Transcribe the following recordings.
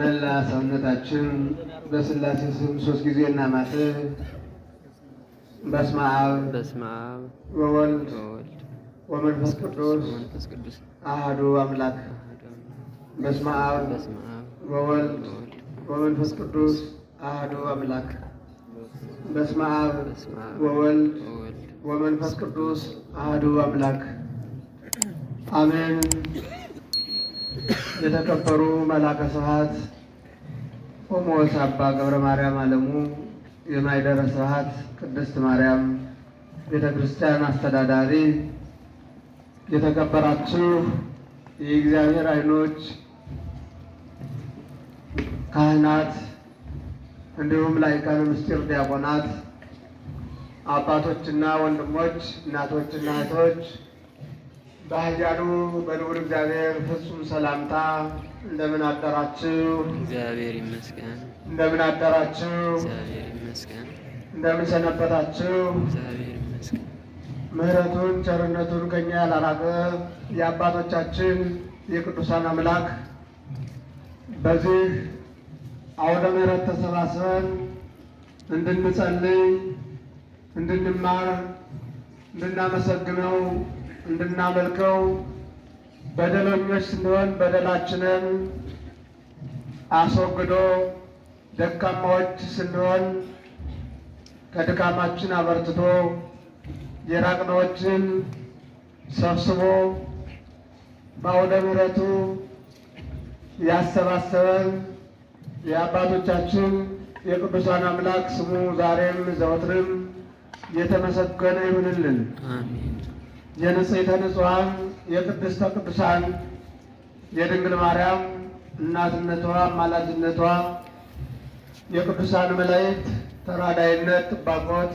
መላ ሰውነታችን በስላሴ ስም ሶስት ጊዜ እናማት። በስመ አብ ወወልድ ወመንፈስ ቅዱስ አሐዱ አምላክ። በስመ አብ ወወልድ ወመንፈስ ቅዱስ አሐዱ አምላክ። በስመ አብ ወወልድ ወመንፈስ ቅዱስ አሐዱ አምላክ አሜን። የተከበሩ መላከ ስብሐት ቆሞስ አባ ገብረ ማርያም አለሙ የማይደረ ስብሐት ቅድስት ማርያም ቤተ ክርስቲያን አስተዳዳሪ፣ የተከበራችሁ የእግዚአብሔር ዓይኖች ካህናት፣ እንዲሁም ላይካነ ምስጢር ዲያቆናት፣ አባቶችና ወንድሞች፣ እናቶችና እህቶች በኃያሉ በልዑል እግዚአብሔር ፍጹም ሰላምታ እንደምን አደራችሁ? እግዚአብሔር ይመስገን። እንደምን አደራችሁ? እግዚአብሔር ይመስገን። እንደምን ሰነበታችሁ? እግዚአብሔር ይመስገን። ምሕረቱን ቸርነቱን ከኛ ያላራቀ የአባቶቻችን የቅዱሳን አምላክ በዚህ አውደ ምሕረት ተሰባስበን እንድንጸልይ፣ እንድንማር፣ እንድናመሰግነው፣ እንድናመልከው በደለኞች ስንሆን በደላችንን አስወግዶ ደካማዎች ስንሆን ከድካማችን አበርትቶ የራቅነዎችን ሰብስቦ በአውደ ምሕረቱ ያሰባሰበን የአባቶቻችን የቅዱሳን አምላክ ስሙ ዛሬም ዘወትርም የተመሰገነ ይሁንልን። አሜን። የንጽሕተ ንጹሐን የቅድስተ ቅዱሳን የድንግል ማርያም እናትነቷ አማላጅነቷ የቅዱሳን መላእክት ተራዳይነት ጥባቆት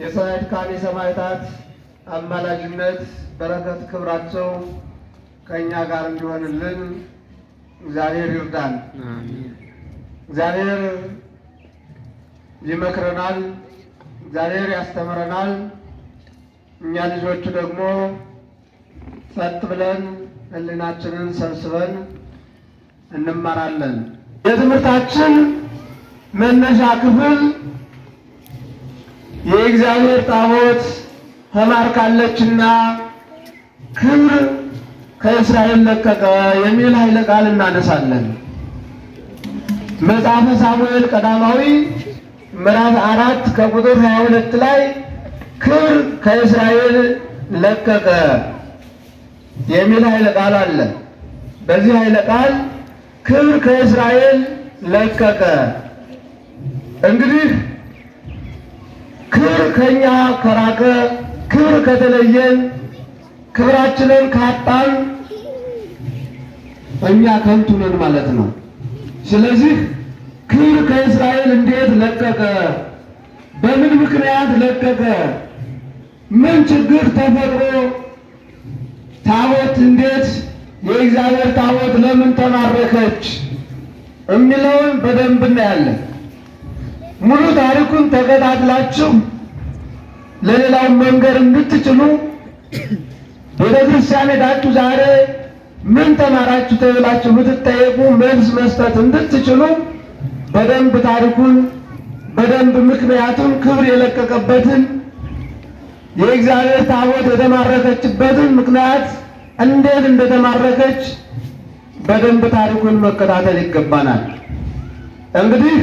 የጻድቃን የሰማዕታት አማላጅነት በረከት ክብራቸው ከእኛ ጋር እንዲሆንልን እግዚአብሔር ይርዳን። አሜን። እግዚአብሔር ይመክረናል፣ እግዚአብሔር ያስተምረናል። እኛ ልጆቹ ደግሞ ጸጥ ብለን ሕሊናችንን ሰብስበን እንማራለን። የትምህርታችን መነሻ ክፍል የእግዚአብሔር ታቦት ተማርካለችና ክብር ከእስራኤል ለቀቀ የሚል ኃይለ ቃል እናነሳለን። መጽሐፈ ሳሙኤል ቀዳማዊ ምዕራፍ 4 ከቁጥር 22 ላይ ክብር ከእስራኤል ለቀቀ የሚል ኃይለ ቃል አለ። በዚህ ኃይለ ቃል ክብር ከእስራኤል ለቀቀ። እንግዲህ ክብር ከኛ ከራቀ፣ ክብር ከተለየን፣ ክብራችንን ካጣን እኛ ከንቱ ነን ማለት ነው። ስለዚህ ክብር ከእስራኤል እንዴት ለቀቀ? በምን ምክንያት ለቀቀ? ምን ችግር ተፈጥሮ ታቦት እንዴት የእግዚአብሔር ታቦት ለምን ተማረከች የሚለውን በደንብ እናያለን። ሙሉ ታሪኩን ተከታትላችሁ ለሌላው መንገር እንድትችሉ ቤተክርስቲያን ሄዳችሁ ዛሬ ምን ተማራችሁ ተብላችሁ ብትጠየቁ መልስ መስጠት እንድትችሉ በደንብ ታሪኩን በደንብ ምክንያቱም ክብር የለቀቀበትን የእግዚአብሔር ታቦት የተማረከችበትን ምክንያት እንዴት እንደተማረከች በደንብ ታሪኩን መከታተል ይገባናል። እንግዲህ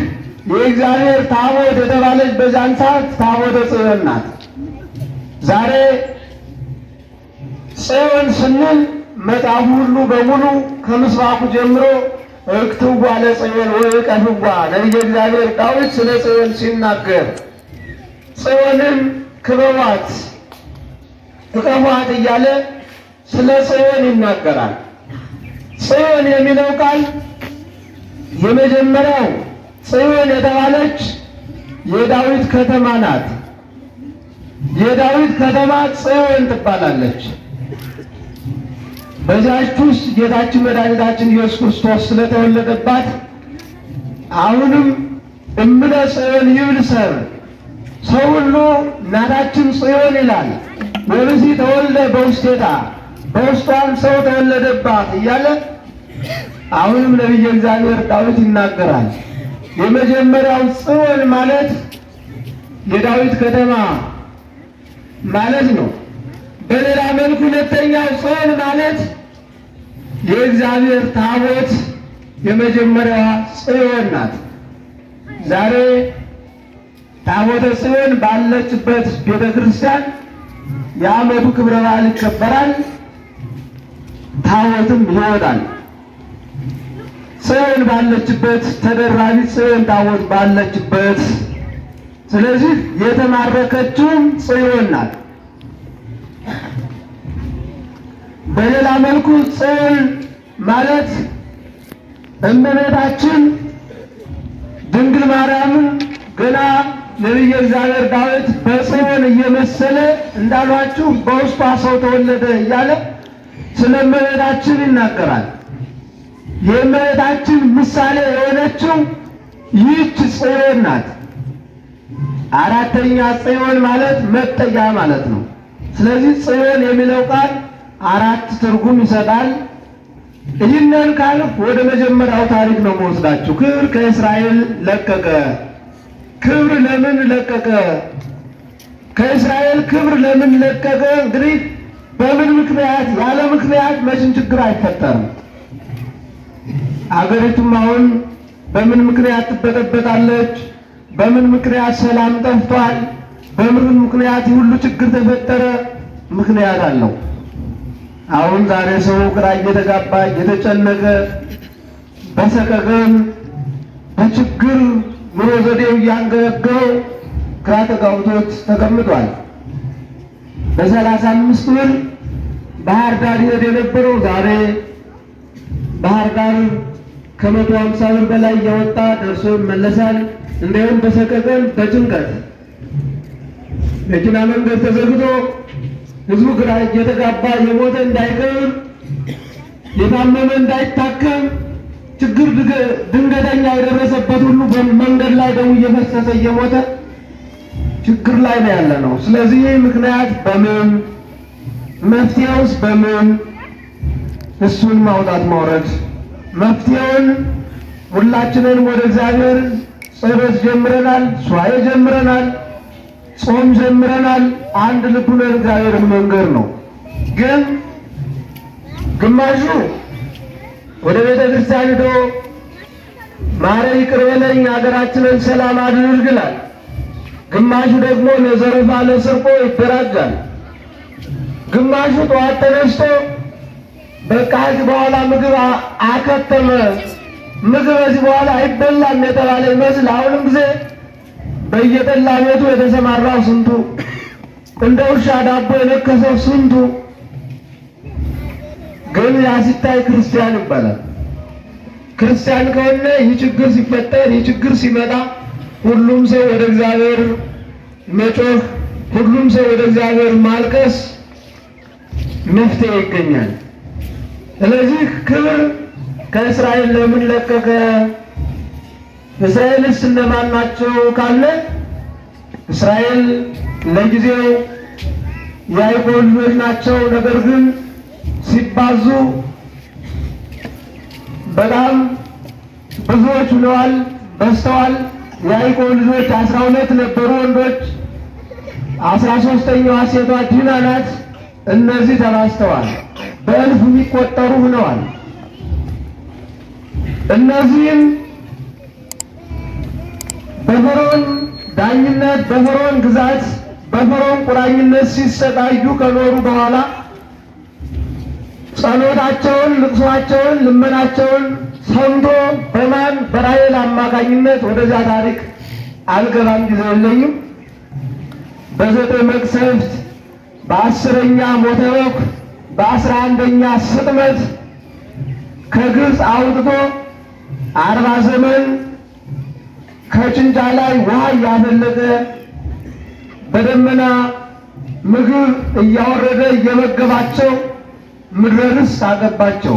የእግዚአብሔር ታቦት የተባለች በዛን ሰዓት ታቦተ ጽዮን ናት። ዛሬ ጽዮን ስንል መጽሐፉ ሁሉ በሙሉ ከምስራቁ ጀምሮ እክትዋ ለጽዮን ወእቀፍዋ ነቢየ እግዚአብሔር ዳዊት ስለ ጽዮን ሲናገር ጽዮንን ክበቧት እቀፏት እያለ ስለ ጽዮን ይናገራል። ጽዮን የሚለው ቃል የመጀመሪያው ጽዮን የተባለች የዳዊት ከተማ ናት። የዳዊት ከተማ ጽዮን ትባላለች። በዚያች ውስጥ ጌታችን መድኃኒታችን ኢየሱስ ክርስቶስ ስለተወለደባት አሁንም እምነ ጽዮን ይብል ሰብ፣ ሰው ሁሉ እናታችን ጽዮን ይላል። ወብእሲ ተወልደ በውስቴታ፣ በውስጧም ሰው ተወለደባት እያለ አሁንም ነቢየ እግዚአብሔር ዳዊት ይናገራል። የመጀመሪያው ጽዮን ማለት የዳዊት ከተማ ማለት ነው። በሌላ መልኩ ሁለተኛው ጽዮን ማለት የእግዚአብሔር ታቦት የመጀመሪያዋ ጽዮን ናት። ዛሬ ታቦተ ጽዮን ባለችበት ቤተ ክርስቲያን የዓመቱ ክብረ በዓል ይከበራል። ታቦትም ይወጣል። ጽዮን ባለችበት ተደራቢ ጽዮን ታቦት ባለችበት፣ ስለዚህ የተማረከችውም ጽዮን ናት። በሌላ መልኩ ጽዮን ማለት እመቤታችን ድንግል ማርያምን ገና ነቢየ እግዚአብሔር ዳዊት በጽዮን እየመሰለ እንዳሏችሁ በውስጧ ሰው ተወለደ እያለ ስለ እመቤታችን ይናገራል። የእመቤታችን ምሳሌ የሆነችው ይህች ጽዮን ናት። አራተኛ ጽዮን ማለት መጠጊያ ማለት ነው። ስለዚህ ጽዮን የሚለው ቃል አራት ትርጉም ይሰጣል። ይህንን ቃል ወደ መጀመሪያው ታሪክ ነው መወስዳችሁ። ክብር ከእስራኤል ለቀቀ። ክብር ለምን ለቀቀ? ከእስራኤል ክብር ለምን ለቀቀ? እንግዲህ በምን ምክንያት? ያለ ምክንያት መቼም ችግር አይፈጠርም። አገሪቱም አሁን በምን ምክንያት ትበጠበጣለች? በምን ምክንያት ሰላም ጠፍቷል? በምን ምክንያት ሁሉ ችግር ተፈጠረ? ምክንያት አለው። አሁን ዛሬ ሰው ግራ እየተጋባ እየተጨነቀ በሰቀቀን በችግር ኑሮ ዘዴው እያንገበገበው ግራ ተጋብቶት ተቀምጧል። በ35 ብር ባህር ዳር ይሄድ የነበረው ዛሬ ባህር ዳር ከ150 ብር በላይ እያወጣ ደርሶ ይመለሳል። እንዲሁም በሰቀቀን በጭንቀት መኪና መንገድ ተዘግቶ ህዝቡ ግራ እየተጋባ የሞተ እንዳይቀር የታመመ እንዳይታከም ችግር ድንገተኛ የደረሰበት ሁሉ በመንገድ ላይ ደሙ እየፈሰሰ እየሞተ ችግር ላይ ነው ያለ ነው። ስለዚህ ምክንያት በምን? መፍትሄውስ በምን? እሱን ማውጣት ማውረድ። መፍትሄውን ሁላችንን ወደ እግዚአብሔር ጸሎት ጀምረናል፣ ሱባኤ ጀምረናል፣ ጾም ጀምረናል። አንድ ልብ ሆነን እግዚአብሔርን መንገር ነው። ግን ግማሹ ወደ ቤተ ክርስቲያን ሄዶ ማረኝ ይቅር በለኝ ሀገራችንን ሰላም አድርግ ይላል። ግማሹ ደግሞ ለዘረፋ ለስርቆ ይደራጃል። ግማሹ ጠዋት ተነስቶ በቃ ከዚህ በኋላ ምግብ አከተመ፣ ምግብ ከዚህ በኋላ አይበላም የተባለ ይመስል አሁንም ጊዜ በየጠላ ቤቱ የተሰማራው ስንቱ፣ እንደ ውሻ ዳቦ የነከሰው ስንቱ። ግን ያ ሲታይ ክርስቲያን ይባላል። ክርስቲያን ከሆነ ይህ ችግር ሲፈጠር ይህ ችግር ሲመጣ ሁሉም ሰው ወደ እግዚአብሔር መጮህ፣ ሁሉም ሰው ወደ እግዚአብሔር ማልቀስ መፍትሄ ይገኛል። ስለዚህ ክብር ከእስራኤል ለምን ለቀቀ? እስራኤልስ እነማን ናቸው ካለ እስራኤል ለጊዜው የያዕቆብ ልጆች ናቸው። ነገር ግን ሲባዙ በጣም ብዙዎች ሆነዋል፣ በዝተዋል። የያዕቆብ ልጆች 12 ነበሩ ወንዶች፣ 13ኛዋ ሴቷ ዲና ናት። እነዚህ ተባዝተዋል፣ በእልፍ የሚቆጠሩ ሆነዋል። እነዚህም በፈርዖን ዳኝነት፣ በፈርዖን ግዛት፣ በፈርዖን ቁራኝነት ሲሰቃዩ ከኖሩ በኋላ ጸሎታቸውን፣ ልቅሷቸውን፣ ልመናቸውን ሰምቶ በማን በራሔል አማካኝነት ወደዚያ ታሪክ አልገባም፣ ጊዜ የለኝም። በ9 መቅሰፍት፣ በ10ኛ ሞተ በኩር፣ በ11ኛ ስጥመት ከግብፅ አውጥቶ 40 ዘመን ከጭንጫ ላይ ውሃ እያፈለቀ በደመና ምግብ እያወረደ እየመገባቸው ምድረ ርስት አገባቸው።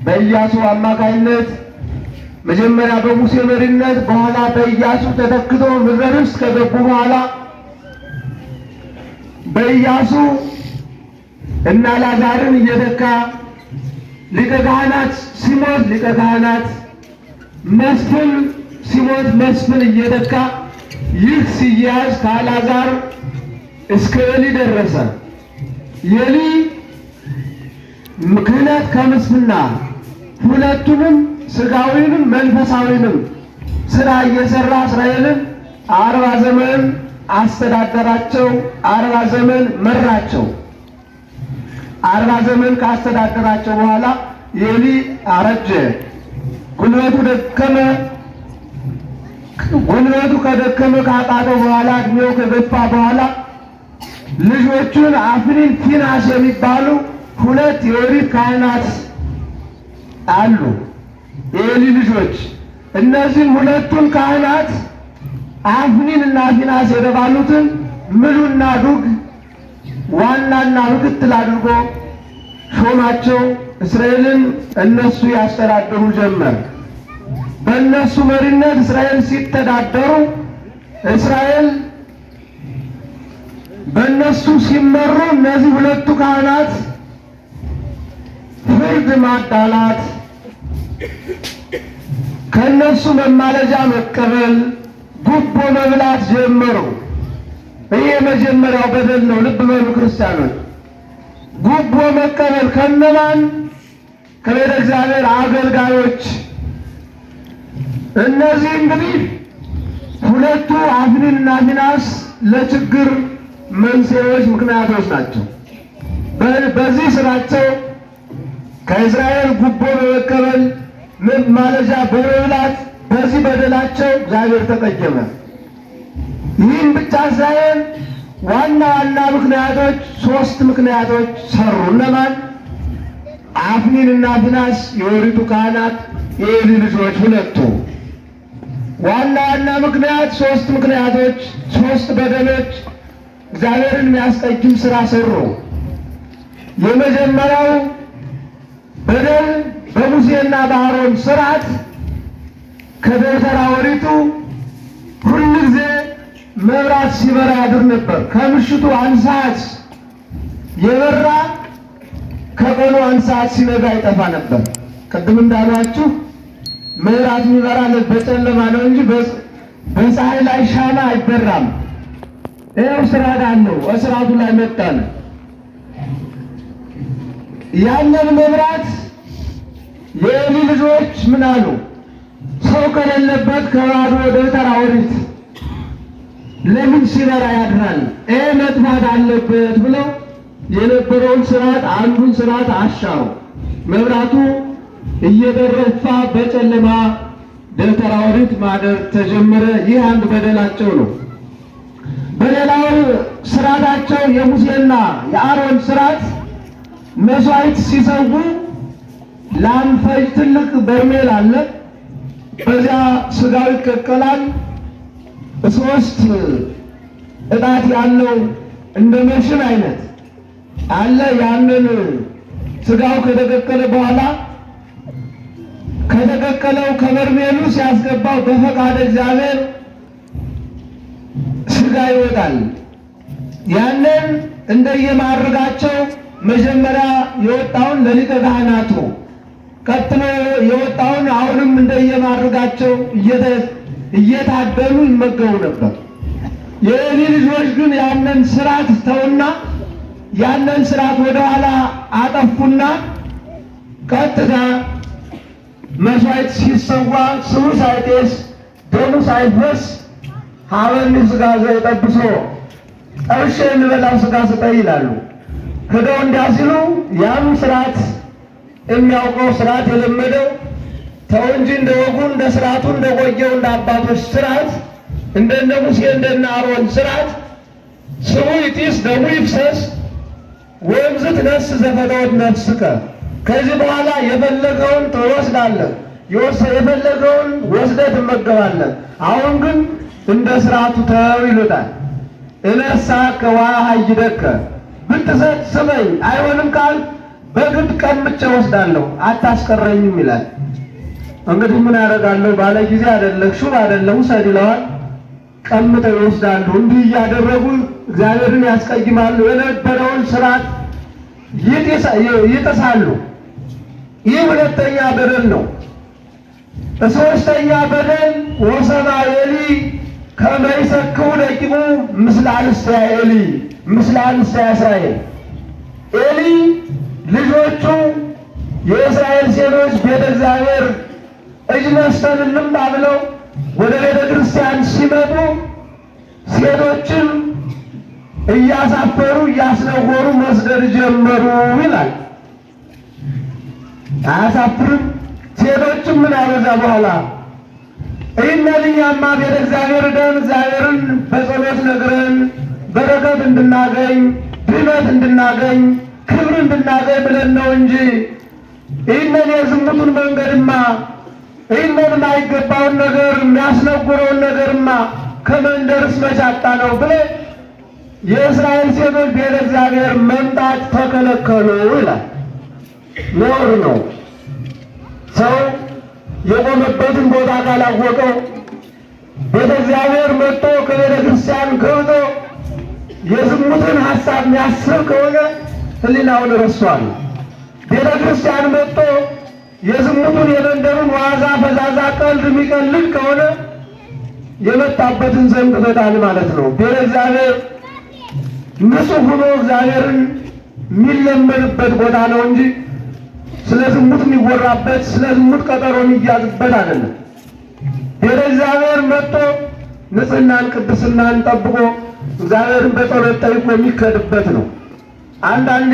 በኢያሱ አማካይነት መጀመሪያ በሙሴ መሪነት በኋላ በኢያሱ ተተክቶ ምድረ ርስት ከገቡ በኋላ በኢያሱ እና አልዓዛርን እየተካ ሊቀ ካህናት ሲሞት ሊቀ ካህናት፣ መስፍን ሲሞት መስፍን እየተካ ይህ ሲያዝ ከአልዓዛር እስከ ኤሊ ደረሰ። ኤሊ ክህነት ከምስፍና ሁለቱንም ሥጋዊንም መንፈሳዊንም ስራ እየሰራ እስራኤልን 40 ዘመን አስተዳደራቸው። 40 ዘመን መራቸው። 40 ዘመን ካስተዳደራቸው በኋላ ኤሊ አረጀ፣ ጉልበቱ ደከመ። ጉልበቱ ከደከመ ካቃተው በኋላ እድሜው ከገፋ በኋላ ልጆቹን አፍኒን፣ ፊናስ የሚባሉ 2 የኦሪት ካህናት አሉ፣ የኤሊ ልጆች። እነዚህም 2ቱን ካህናት አፍኒን እና ፊናስ የተባሉትን ምሉና ዱግ ዋናና ምክትል አድርጎ ሾማቸው። እስራኤልን እነሱ ያስተዳድሩ ጀመር። በእነሱ መሪነት እስራኤል ሲተዳደሩ፣ እስራኤል በእነሱ ሲመሩ፣ እነዚህ 2ቱ ካህናት ፍርድ ማዳላት፣ ከእነሱ መማለጃ መቀበል፣ ጉቦ መብላት ጀመሩ። ይህ የመጀመሪያው በደል ነው። ልብ በሉ ክርስቲያኖች፣ ጉቦ መቀበል ከነማን? ከቤተ እግዚአብሔር አገልጋዮች። እነዚህ እንግዲህ 2ቱ አፍኒንና ፊናስ ለችግር መንስኤዎች ምክንያቶች ናቸው። በዚህ ስራቸው ከእስራኤል ጉቦ በመቀበል መማለጃ በመብላት በዚህ በደላቸው እግዚአብሔር ተቀየመ። ይህም ብቻ ሳይሆን ዋና ዋና ምክንያቶች 3 ምክንያቶች ሰሩ። እነማን? አፍኒንና ፊናስ የኦሪቱ ካህናት የኤሊ ልጆች 2ቱ። ዋና ዋና ምክንያት 3 ምክንያቶች፣ 3 በደሎች እግዚአብሔርን የሚያስቀይም ስራ ሰሩ። የመጀመሪያው በደል በሙሴና በአሮን ስርዓት ከደብተራ ኦሪቱ ሁል ጊዜ መብራት ሲበራ ያድር ነበር። ከምሽቱ 1 ሰዓት የበራ ከቀኑ 1 ሰዓት ሲነጋ ይጠፋ ነበር። ቅድም እንዳሏችሁ መብራት የሚበራ በጨለማ ነው እንጂ በፀሐይ ላይ ሻማ አይበራም። ይኸው ስርዓት አለው። እስራቱ ላይ መጣን። ያንን መብራት የኤሊ ልጆች ምን አሉ? ሰው ከሌለበት ከባዶ ደብተራ ኦሪት ለምን ሲበራ ያድራል? መጥፋት አለበት ብለው የነበረውን ስርዓት አንዱን ስርዓት አሻሩ። መብራቱ እየበረፋ በጨለማ ደብተራ ኦሪት ማደር ተጀመረ። ይህ አንድ በደላቸው ነው። በሌላው ስርዓታቸው የሙሴና የአሮን ስርዓት መስዋዕት ሲሰዉ ላም ፈጅ ትልቅ በርሜል አለ። በዚያ ስጋው ይቀቀላል። 3 እጣት ያለው እንደ መሽን አይነት አለ። ያንን ስጋው ከተቀቀለ በኋላ ከተቀቀለው ከበርሜሉ ሲያስገባው በፈቃደ እግዚአብሔር ስጋ ይወጣል። ያንን እንደየማድረጋቸው መጀመሪያ የወጣውን ለሊቀ ካህናቱ፣ ቀጥሎ የወጣውን አሁንም እንደየማድረጋቸው እየታደሉ ይመገቡ ነበር። የኤሊ ልጆች ግን ያንን ስርዓት ተውና ያንን ስርዓት ወደኋላ አጠፉና ቀጥታ መስዋዕት ሲሰዋ ስሙ ሳይጤስ ደሙ ሳይፈስ ሀበኒ ስጋ ዘይጠብሶ ጠብሼ የሚበላው ስጋ ስጠኝ ይላሉ። ሄደው እንዲያ ሲሉ ያም ስርዓት የሚያውቀው ስርዓት የለመደው ተው እንጂ እንደ ወጉ እንደ ስርዓቱ እንደ ቆየው እንደ አባቶች ስርዓት እንደነ ሙሴ እንደነ አሮን ስርዓት ስሙ ይጢስ ደሙ ይፍሰስ ወይምዝ ትነስ ዘፈተወት ነፍስከ፣ ከዚህ በኋላ የፈለገውን ትወስዳለህ፣ የፈለገውን ወስደህ ትመገባለህ። አሁን ግን እንደ ስርዓቱ ተው ይሉታል። እነሳ ከዋሃይደከ ብትሰጥ ስበኝ፣ አይሆንም ካል በግድ ቀምቼ ወስዳለሁ አታስቀረኝም ይላል። እንግዲህ ምን ያደርጋለሁ? ባለ ጊዜ አይደለም ሹም አይደለም ውሰድ ይለዋል። ቀምጠው ይወስዳሉ። እንዲህ እያደረጉ እግዚአብሔርን ያስቀይማሉ። የነበረውን ስርዓት ይጥሳሉ። ይህ ሁለተኛ በደል ነው። ሶስተኛ በደል ወሰባ ኤሊ ከመ ይሰክሩ ደቂቁ ምስለ አንስተ ኤሊ ምስለ አንስተ እስራኤል። ኤሊ ልጆቹ የእስራኤል ሴቶች ቤተ እግዚአብሔር እጅ ነስተን እንምጣ ብለው ወደ ቤተ ክርስቲያን ሲመጡ ሴቶችን እያሳፈሩ እያስነወሩ መስደድ ጀመሩ ይላል። አያሳፍርም? ሴቶችም ምን አበዛ በኋላ እኛማ ቤተ እግዚአብሔር ደን እግዚአብሔርን በጸሎት ነግረን በረከት እንድናገኝ ድነት እንድናገኝ ክብር እንድናገኝ ብለን ነው እንጂ ይህንን የዝሙቱን መንገድማ ይህንን የማይገባውን ነገር የሚያስነጉረውን ነገርማ ከመንደርስ መቻጣ ነው ብለን የእስራኤል ሴቶች ቤተ እግዚአብሔር መምጣት ተከለከሉ ይላል። ነውር ነው። ሰው የቆመበትን ቦታ ካላወቀው ቤተ እግዚአብሔር መጥቶ ከቤተ ክርስቲያን ገብቶ የዝሙትን ሐሳብ የሚያስብ ከሆነ ሕሊናውን ረስቷል። ቤተ ክርስቲያን መጥቶ የዝሙቱን የመንደሩን ዋዛ ፈዛዛ ቀልድ የሚቀልድ ከሆነ የመጣበትን ዘንድ ፈታል ማለት ነው። ቤተ እግዚአብሔር ንጹሕ ሆኖ እግዚአብሔርን የሚለመንበት ቦታ ነው እንጂ ስለ ዝሙት የሚወራበት ስለ ዝሙት ቀጠሮ የሚያዝበት አይደለም። ቤተ እግዚአብሔር መጥቶ ንጽሕናን ቅድስናን ጠብቆ እግዚአብሔርን በጸሎት ጠይቆ የሚከድበት ነው። አንዳንዴ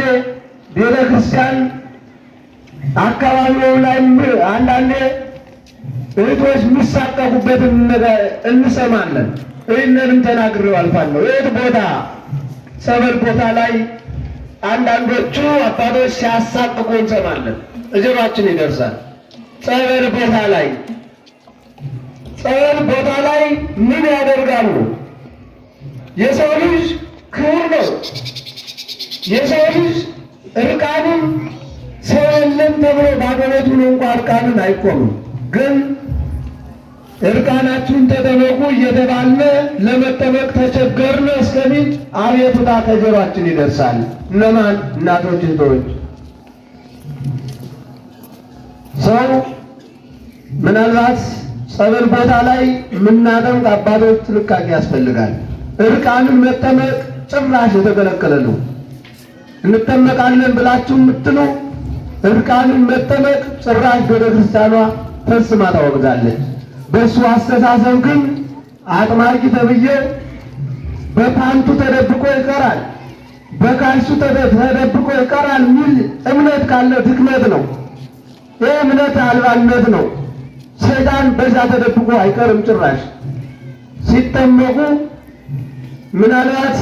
ቤተ ክርስቲያን አካባቢው ላይ አንዳንዴ እህቶች የሚሳቀቁበትን ነገር እንሰማለን። ይህንንም ተናግሬው አልፋለሁ። የት ቦታ ጸበል ቦታ ላይ አንዳንዶቹ አባቶች ሲያሳቅቁ እንሰማለን። እጀባችን ይደርሳል። ጸበል ቦታ ላይ ምን ያደርጋሉ? የሰው ልጅ ክቡር ነው። የሰው ልጅ እርቃኑን ሰው የለም ተብሎ ባዶነቱን እንኳ እርቃኑን አይቆምም። ግን እርቃናችሁን ተጠመቁ እየተባለ ለመጠመቅ ተቸገርን እስከሚል አቤቱታ ከጆሯችን ይደርሳል። እነማን? እናቶች፣ እህቶች። ሰው ምናልባት ጸበል ቦታ ላይ የምናጠምቅ አባቶች ጥንቃቄ ያስፈልጋል። እርቃንን መጠመቅ ጭራሽ የተከለከለ ነው። እንጠመቃለን ብላችሁ የምትሉ እርቃንን መጠመቅ ጭራሽ ቤተ ክርስቲያኗ ፈጽማ ታወግዛለች። በእሱ አስተሳሰብ ግን አጥማቂ ተብዬ በፓንቱ ተደብቆ ይቀራል፣ በካሹ ተደብቆ ይቀራል የሚል እምነት ካለ ድክመት ነው። ይህ እምነት አልባነት ነው። ሰይጣን በዛ ተደብቆ አይቀርም። ጭራሽ ሲጠመቁ ምናልባት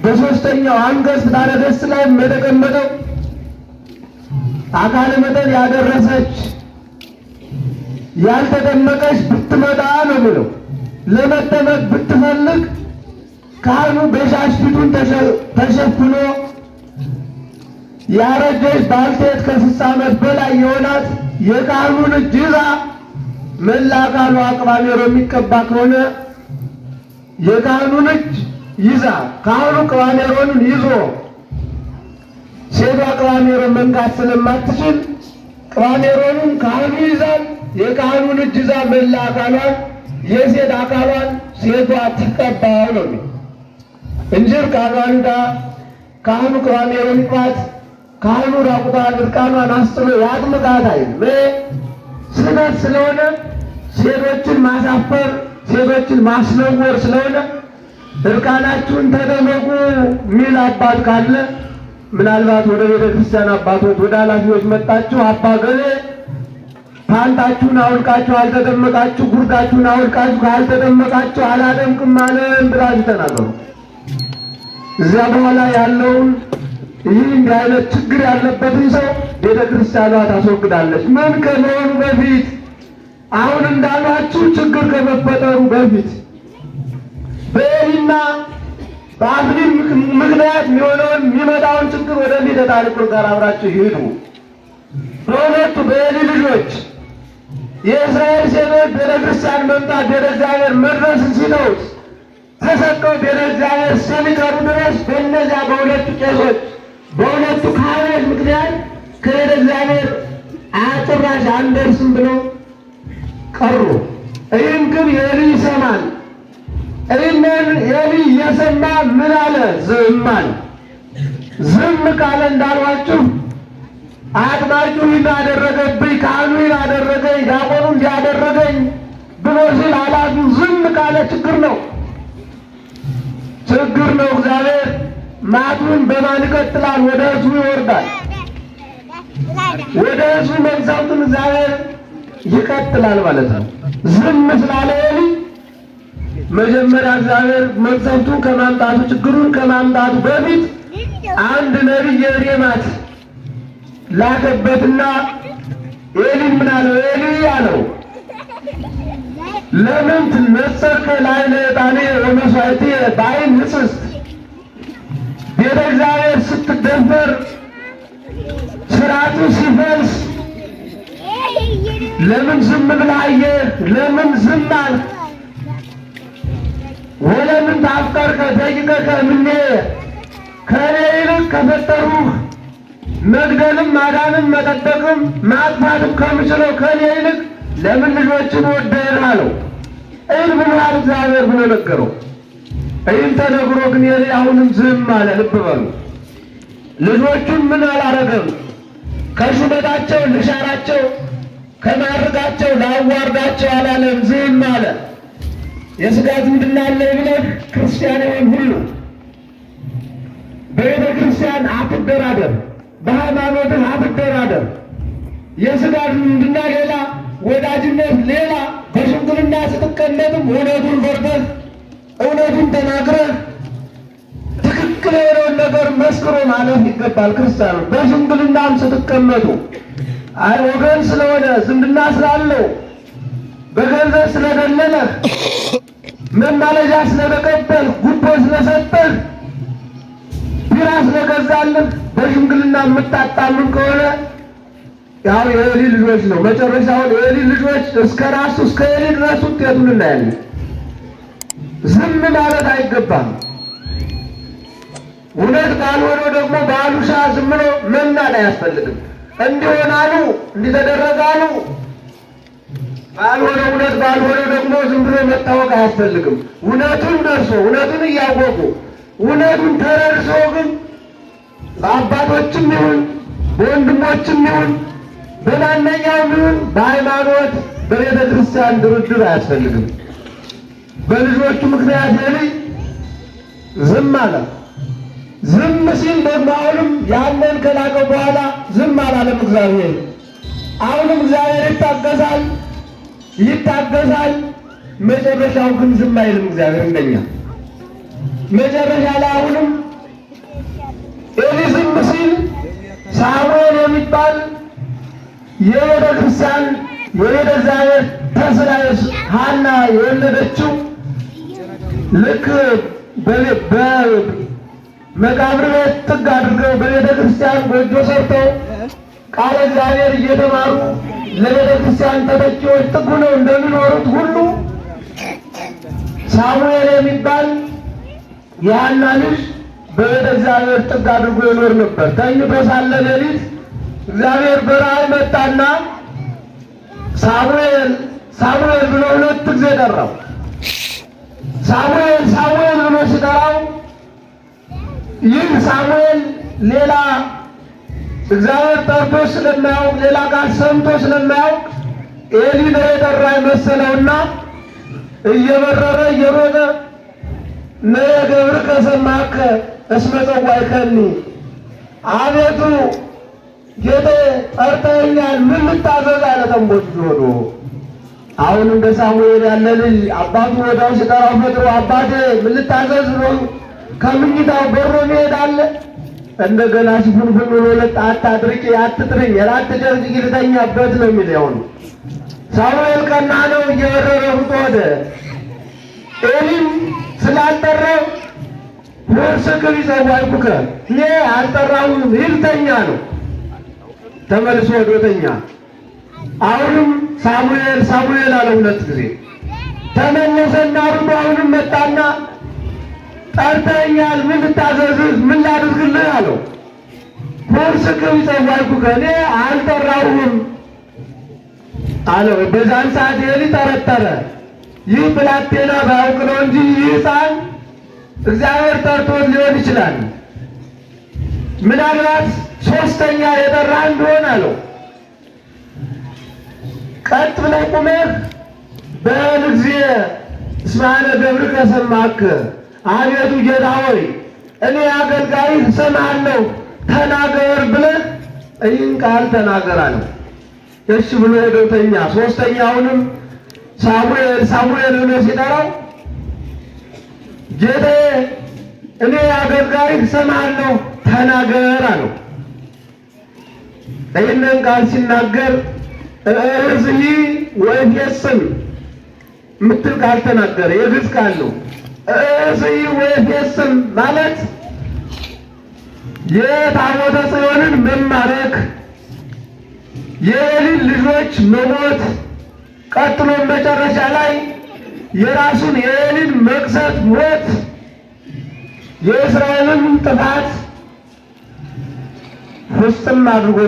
በሦስተኛው አንገት ታረደስ ላይ የተቀመጠው አካለ መጠን ያደረሰች ያልተጠመቀች ብትመጣ ነው ብለው ለመጠመቅ ብትፈልግ ካህኑ በሻሽ ፊቱን ተሸፍኖ ያረጀች ባልቴት ከ60 ዓመት በላይ የሆናት የካህኑን እጅ ይዛ መላ አካሉ አቅባሜሮ የሚቀባ ከሆነ የካህኑን እጅ ይዛ ካህኑ ቅባሜሮንን ይዞ ሴቷ ቅባሜሮን መንካት ስለማትችል ቅባሜሮንን ካህኑ ይዛል። የካህኑን እጅ ይዛ መላ አካሏን የሴት አካሏን ሴቷ ትቀባው ነው እንጂ እርቃኗን ጋር ካህኑ ቅባሜሮን ይቅባት፣ ካህኑ ራቁቷን እርቃኗን አስጥሎ ያጥምቃት አይደል? ስህተት ስለሆነ ሴቶችን ማሳፈር ሴቶችን ማስነወር ስለሆነ እርቃናችሁን ተጠመቁ የሚል አባት ካለ ምናልባት ወደ ቤተ ክርስቲያን አባቶች ወደ ኃላፊዎች መጣችሁ አባ ገሌ ፓንታችሁን አውልቃችሁ አልተጠመቃችሁ፣ ጉርዳችሁን አውልቃችሁ ካልተጠመቃችሁ አላጠምቅም አለን ብላችሁ ተናገሩ። እዚያ በኋላ ያለውን ይህ እንዲህ አይነት ችግር ያለበትን ሰው ቤተ ክርስቲያኗ ታስወግዳለች። ምን ከመሆኑ በፊት አሁን እንዳሏችሁ ችግር ከመፈጠሩ በፊት በኤሊና በአፍኒን ምክንያት የሚሆነውን የሚመጣውን ችግር ወደፊት ታሪኩ ጋር አብራችሁ ይሄዱ። በእውነቱ በኤሊ ልጆች የእስራኤል ሴቶች ቤተ ክርስቲያን መምጣት ቤተ እግዚአብሔር መድረስን ሲተውት ተሰቀው ቤተ እግዚአብሔር እስከሚቀሩ ድረስ በእነዚያ በሁለቱ ቄሶች በሁለቱ ካህናት ምክንያት ከቤተ እግዚአብሔር ጭራሽ አንደርስም ብለው ቀሩ። ይህም ግን ኤሊ ይሰማል። ይህንን ኤሊ እየሰማ ምን አለ? ዝም አለ። ዝም ካለ እንዳልኋችሁ አጥማጁ ይህን አደረገብኝ፣ ካህኑ ይህን አደረገኝ፣ ዲያቆኑ እንዲያደረገኝ ብሎ ሲል አላቱ ዝም ካለ ችግር ነው፣ ችግር ነው። እግዚአብሔር ማቱን በማን ይቀጥላል? ወደ ሕዝቡ ይወርዳል። ወደ ሕዝቡ መግዛቱን እግዚአብሔር ይቀጥላል ማለት ነው። ዝም ስላለ ኤሊ መጀመሪያ እግዚአብሔር መቅሰፍቱን ከማምጣቱ ችግሩን ከማምጣቱ በፊት አንድ ነቢይ ኤርምያስ ላከበትና ኤሊን ምን አለው? ኤሊ አለው ለምን ትነጸርከ ላዕለ ዕጣኔ ወመሥዋዕትየ በዓይን ንጽሕት? ቤተ እግዚአብሔር ስትደፈር ሥርዓቱ ሲፈርስ ለምን ዝም ብለህ አየህ? ለምን ዝም አልክ? ወለምን ታፍቀርከ ደቂቀከ እምኔ? ከእኔ ይልቅ ከፈጠሩህ መግደልም ማዳንም መጠበቅም ማጥፋትም ከምችለው ከእኔ ይልቅ ለምን ልጆችን ወደድህ አለው። ይህን ብሎሃል እግዚአብሔር ብሎ ነገረው። ይህን ተነግሮ ግን ኤሊ አሁንም ዝም አለ። ልብ በሉ። ልጆቹን ምን አላረገም? ከሹመታቸው ልሻራቸው፣ ከማዕረጋቸው ላዋርዳቸው አላለም። ዝም አለ። የሥጋ ዝምድና አለኝ ብለህ ክርስቲያናዊን ሁሉ በቤተ ክርስቲያን አትደራደር፣ በሃይማኖትህ አትደራደር። የሥጋ ዝምድና ሌላ፣ ወዳጅነት ሌላ። በሽምግልና ስትቀመጥም እውነቱን ፈርተህ እውነቱን ተናግረህ ትክክል የሆነውን ነገር መስክሮ ማለፍ ይገባል። ክርስቲያኖች በሽምግልናም ስትቀመጡ አይ ወገን ስለሆነ ዝምድና ስላለው በገንዘብ ስለደለለህ መማለጃ ስለተቀበል ጉቦ ስለሰጠህ ቢራ ስለገዛልህ በሽምግልና የምታጣሉን ከሆነ ያው የኤሊ ልጆች ነው መጨረሻውን። የኤሊ ልጆች እስከ ራሱ እስከ ኤሊ ድረስ ውጤቱን እናያለን። ዝም ማለት አይገባም። እውነት ካልሆነው ደግሞ በአሉሻ ዝም ብሎ መናድ አያስፈልግም። እንዲሆናሉ እንዲተደረጋሉ ባልሆነ እውነት ባልሆነው ደግሞ ዝም ብሎ መታወቅ አያስፈልግም። እውነቱን ደርሶ እውነቱን እያወቁ እውነቱን ተረድሶ ግን በአባቶችም ይሁን በወንድሞችም ይሁን በማንኛውም ይሁን በሃይማኖት በቤተ ክርስቲያን ድርድር አያስፈልግም። በልጆቹ ምክንያት ኤሊ ዝም አለ። ዝም ሲል ደግሞ አሁንም ያንን ከላከው በኋላ ዝም አላለም እግዚአብሔር። አሁንም እግዚአብሔር ይታገሳል ይታገሳል። መጨረሻው ግን ዝም አይልም እግዚአብሔር እንደኛ። መጨረሻ ላይ አሁንም ኤሊ ዝም ሲል ሳሙኤል የሚባል የቤተ ክርስቲያን የቤተ እግዚአብሔር ተስላ ሐና የወለደችው ልክ በመቃብር ቤት ጥግ አድርገው በቤተ ክርስቲያን ጎጆ ሰርተው ቃለ እግዚአብሔር እየተማሩ ለቤተ ክርስቲያን ተተኪዎች ጥጉ ነው እንደሚኖሩት ሁሉ ሳሙኤል የሚባል የሐና ልጅ በቤተ እግዚአብሔር ጥግ አድርጎ ይኖር ነበር። ተኝቶ ሳለ ሌሊት እግዚአብሔር በራእይ መጣና ሳሙኤል ሳሙኤል ብሎ 2 ጊዜ ጠራው። ሳሙኤል ሳሙኤል ብሎ ሲጠራው ይህ ሳሙኤል ሌላ እግዚአብሔር ጠርቶ ስለማያውቅ ሌላ ቃል ሰምቶ ስለማያውቅ ኤሊ ነው የጠራ መሰለውና እየበረረ እየሮጠ ነየ ገብርከ ሰማከ እስመ ጸዋዕከኒ፣ አቤቱ ጌቴ ጠርተኸኛል ምን ልታዘዝ አለ ተንቦጭ። አሁን እንደ ሳሙኤል ያለ ልጅ አባቱ ወዳው ሲጠራው ፈጥሮ አባቴ ምን ልታዘዝ ብሎ ከምኝታው በሮ ይሄዳል። እንደገና ሽፉንፉን ብሎ አታድርቂ አትጥሪኝ የራት ጨርቅ ይልተኛበት ነው የሚለው። ሳሙኤል ቀና ነው እየበረረ ሩጦ ሄደ። ኤሊም ስላልጠራው ወርስክሪ ጸዋዕኩከ እኔ አልጠራሁም ይልተኛ ነው። ተመልሶ ወዶተኛ። አሁንም ሳሙኤል ሳሙኤል አለ 2 ጊዜ። ተመለሰና ሩጦ አሁንም መጣና ጠርተኸኛል ምን ልታዘዝህ ምን ላድርግልህ አለው። ወርስክሪ ጸዋዕኩከ እኔ አልጠራሁም አለው። በዛን ሰዓት ኤሊ ጠረጠረ። ይህ ብላቴና ባያውቅ ነው እንጂ ይህ ሕፃን እግዚአብሔር ጠርቶት ሊሆን ይችላል። ምናልባት ሶስተኛ የጠራ እንደሆነ አለው። ቀጥ ብለህ ቁመህ በል እግዚእ እስማነ ገብርከ ሰማዕከ፣ አቤቱ ጌታ ሆይ እኔ አገልጋይህ እሰማሃለሁ ተናገር ብለህ ይህን ቃል ተናገር አለው። እሺ ብሎ ሄደው ተኛ። ሶስተኛውንም ሳሙኤል ብሎ ሲጠራው ጌታዬ እኔ አገልጋይህ እሰማሃለሁ ተናገር አለው። ይህንን ቃል ሲናገር እርዝይ ወይፌስም ምትል ቃል ተናገረ። የግዕዝ ቃል ነው። እርዝይ ወይፌስም ማለት የታቦተ ጽዮንን መማረክ፣ የኤሊን ልጆች መሞት፣ ቀጥሎ መጨረሻ ላይ የራሱን የኤሊን መቅሰፍት ሞት፣ የእስራኤልን ጥፋት ፍጽም አድርጎ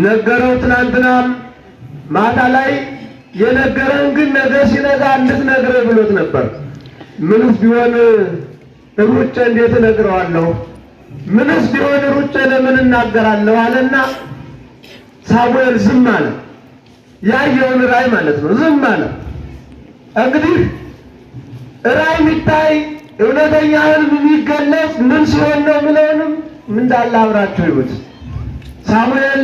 ነገረው። ትናንትናም ማታ ላይ የነገረን ግን ነገ ሲነጋ እንድትነግረኝ ብሎት ነበር። ምንስ ቢሆን ሩጬ እንዴት እነግረዋለሁ? ምንስ ቢሆን ሩጬ ለምን እናገራለሁ አለና ሳሙኤል ዝም አለ። ያየውን ራእይ ማለት ነው። ዝም አለ። እንግዲህ ራእይ የሚታይ እውነተኛ ሕልም የሚገለጽ ምን ሲሆን ነው የሚለውንም እንዳለ አብራችሁ ይሁት። ሳሙኤል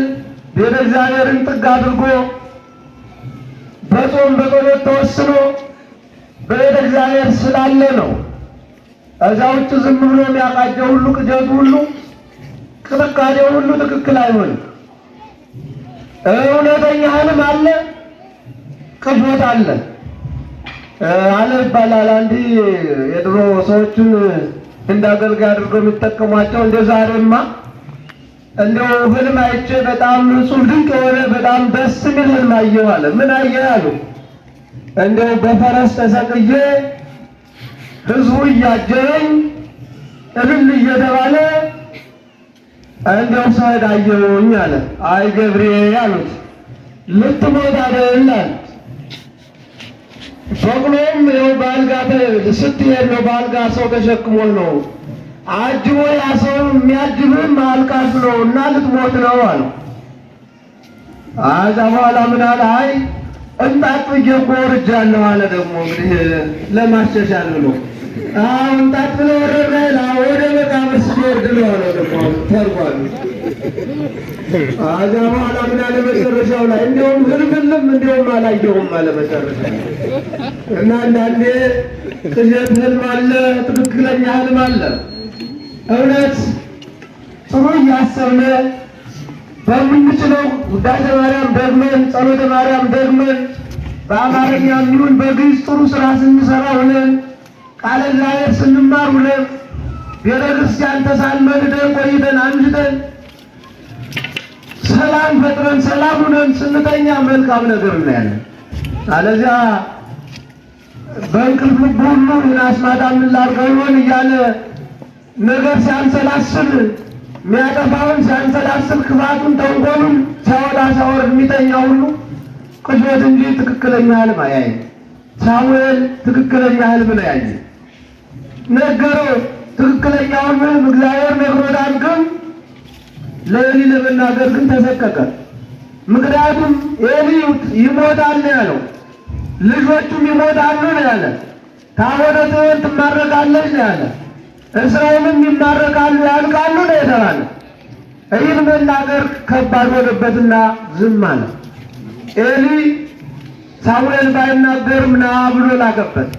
ቤተ እግዚአብሔርን ጥግ አድርጎ በጾም በጸሎት ተወስኖ በቤተ እግዚአብሔር ስላለ ነው። እዛ ውጭ ዝም ብሎ የሚያቃጀው ሁሉ ቅጀቱ ሁሉ ቅጥቃጤው ሁሉ ትክክል አይሆንም። እውነተኛ ሕልም አለ፣ ቅዠት አለ አለ ይባላል። አንዲ የድሮ ሰዎችን እንዳገልጋይ አድርገው የሚጠቀሟቸው እንደ ዛሬማ እንደው ሕልም አይቼ በጣም ንጹሕ ድንቅ የሆነ በጣም ደስ የሚል ሕልም አየሁ አለ። ምን አየህ አሉ። እንደው በፈረስ ተሰቅዬ ሕዝቡ እያጀበኝ እልል እየተባለ እንደው ስሄድ አየሁኝ አለ። አይ ገብሬ አሉት፣ ልትሞት አይደል አለ። በቅሎም ይኸው በአልጋ ስትሄድ ነው፣ በአልጋ ሰው ተሸክሞ ነው አጅቦ፣ ያ ሰው የሚያጅብም አልቃሽ ነው እና ልትሞት ነው አለው። አዛ በኋላ ምን አለ? አይ እንጣጥ ብዬ እኮ ወርጃለሁ አለ። ደግሞ እንግዲህ ለማሻሻል ብሎ እንጣጥ ብሎ ወረደ። ወደ መቃብር ስትወርድ ነው አለ። ደግሞ ተርጓል። አዛ በኋላ ምን አለ? መጨረሻው ላይ እንዲያውም ህልምልም እንዲያውም አላየሁም አለ መጨረሻ። እና አንዳንዴ ቅዠት ህልም አለ፣ ትክክለኛ ህልም አለ። እውነት ጥሩ እያሰብን በምንችለው ውዳሴ ማርያም ደግመን ጸሎተ ማርያም ደግመን በአማርኛ የሚሆን በግዕዝ ጥሩ ስራ ስንሰራ ውለን ቃለ እግዚአብሔር ስንማር ውለን ቤተ ክርስቲያን ተሳልመን ሄደን ቆይተን አምሽተን ሰላም ፈጥረን ሰላም ሁነን ስንተኛ መልካም ነገር እናያለን። አለዚያ በእንቅልፍ ልቡ ሁሉ ምናስማታ ምን ላድርገው ይሆን እያለ ነገር ሲያንሰላስል የሚያጠፋውን ሲያንሰላስል ክፋቱን ተንኮሉን ሲያወጣ ሲያወርድ የሚተኛ ሁሉ ቅዠት እንጂ ትክክለኛ ሕልም አያይም። ሳሙኤል ትክክለኛ ሕልም ነው ያየ። ነገረው ትክክለኛውን ሕልም እግዚአብሔር ነግሮታል። ግን ለኤሊ ለመናገር ግን ተሰቀቀ። ምክንያቱም ኤሊ ይሞታል ነው ያለው፣ ልጆቹም ይሞታሉ ነው ያለ፣ ታቦተ ጽዮን ትማረካለች ነው ያለ፣ እስራኤልም ይማረካሉ ያልቃሉ ነው የተባለ። ይህን መናገር ከባድ ሆነበትና ዝም አለ። ኤሊ ሳሙኤል ባይናገርም ና ብሎ ላከበት።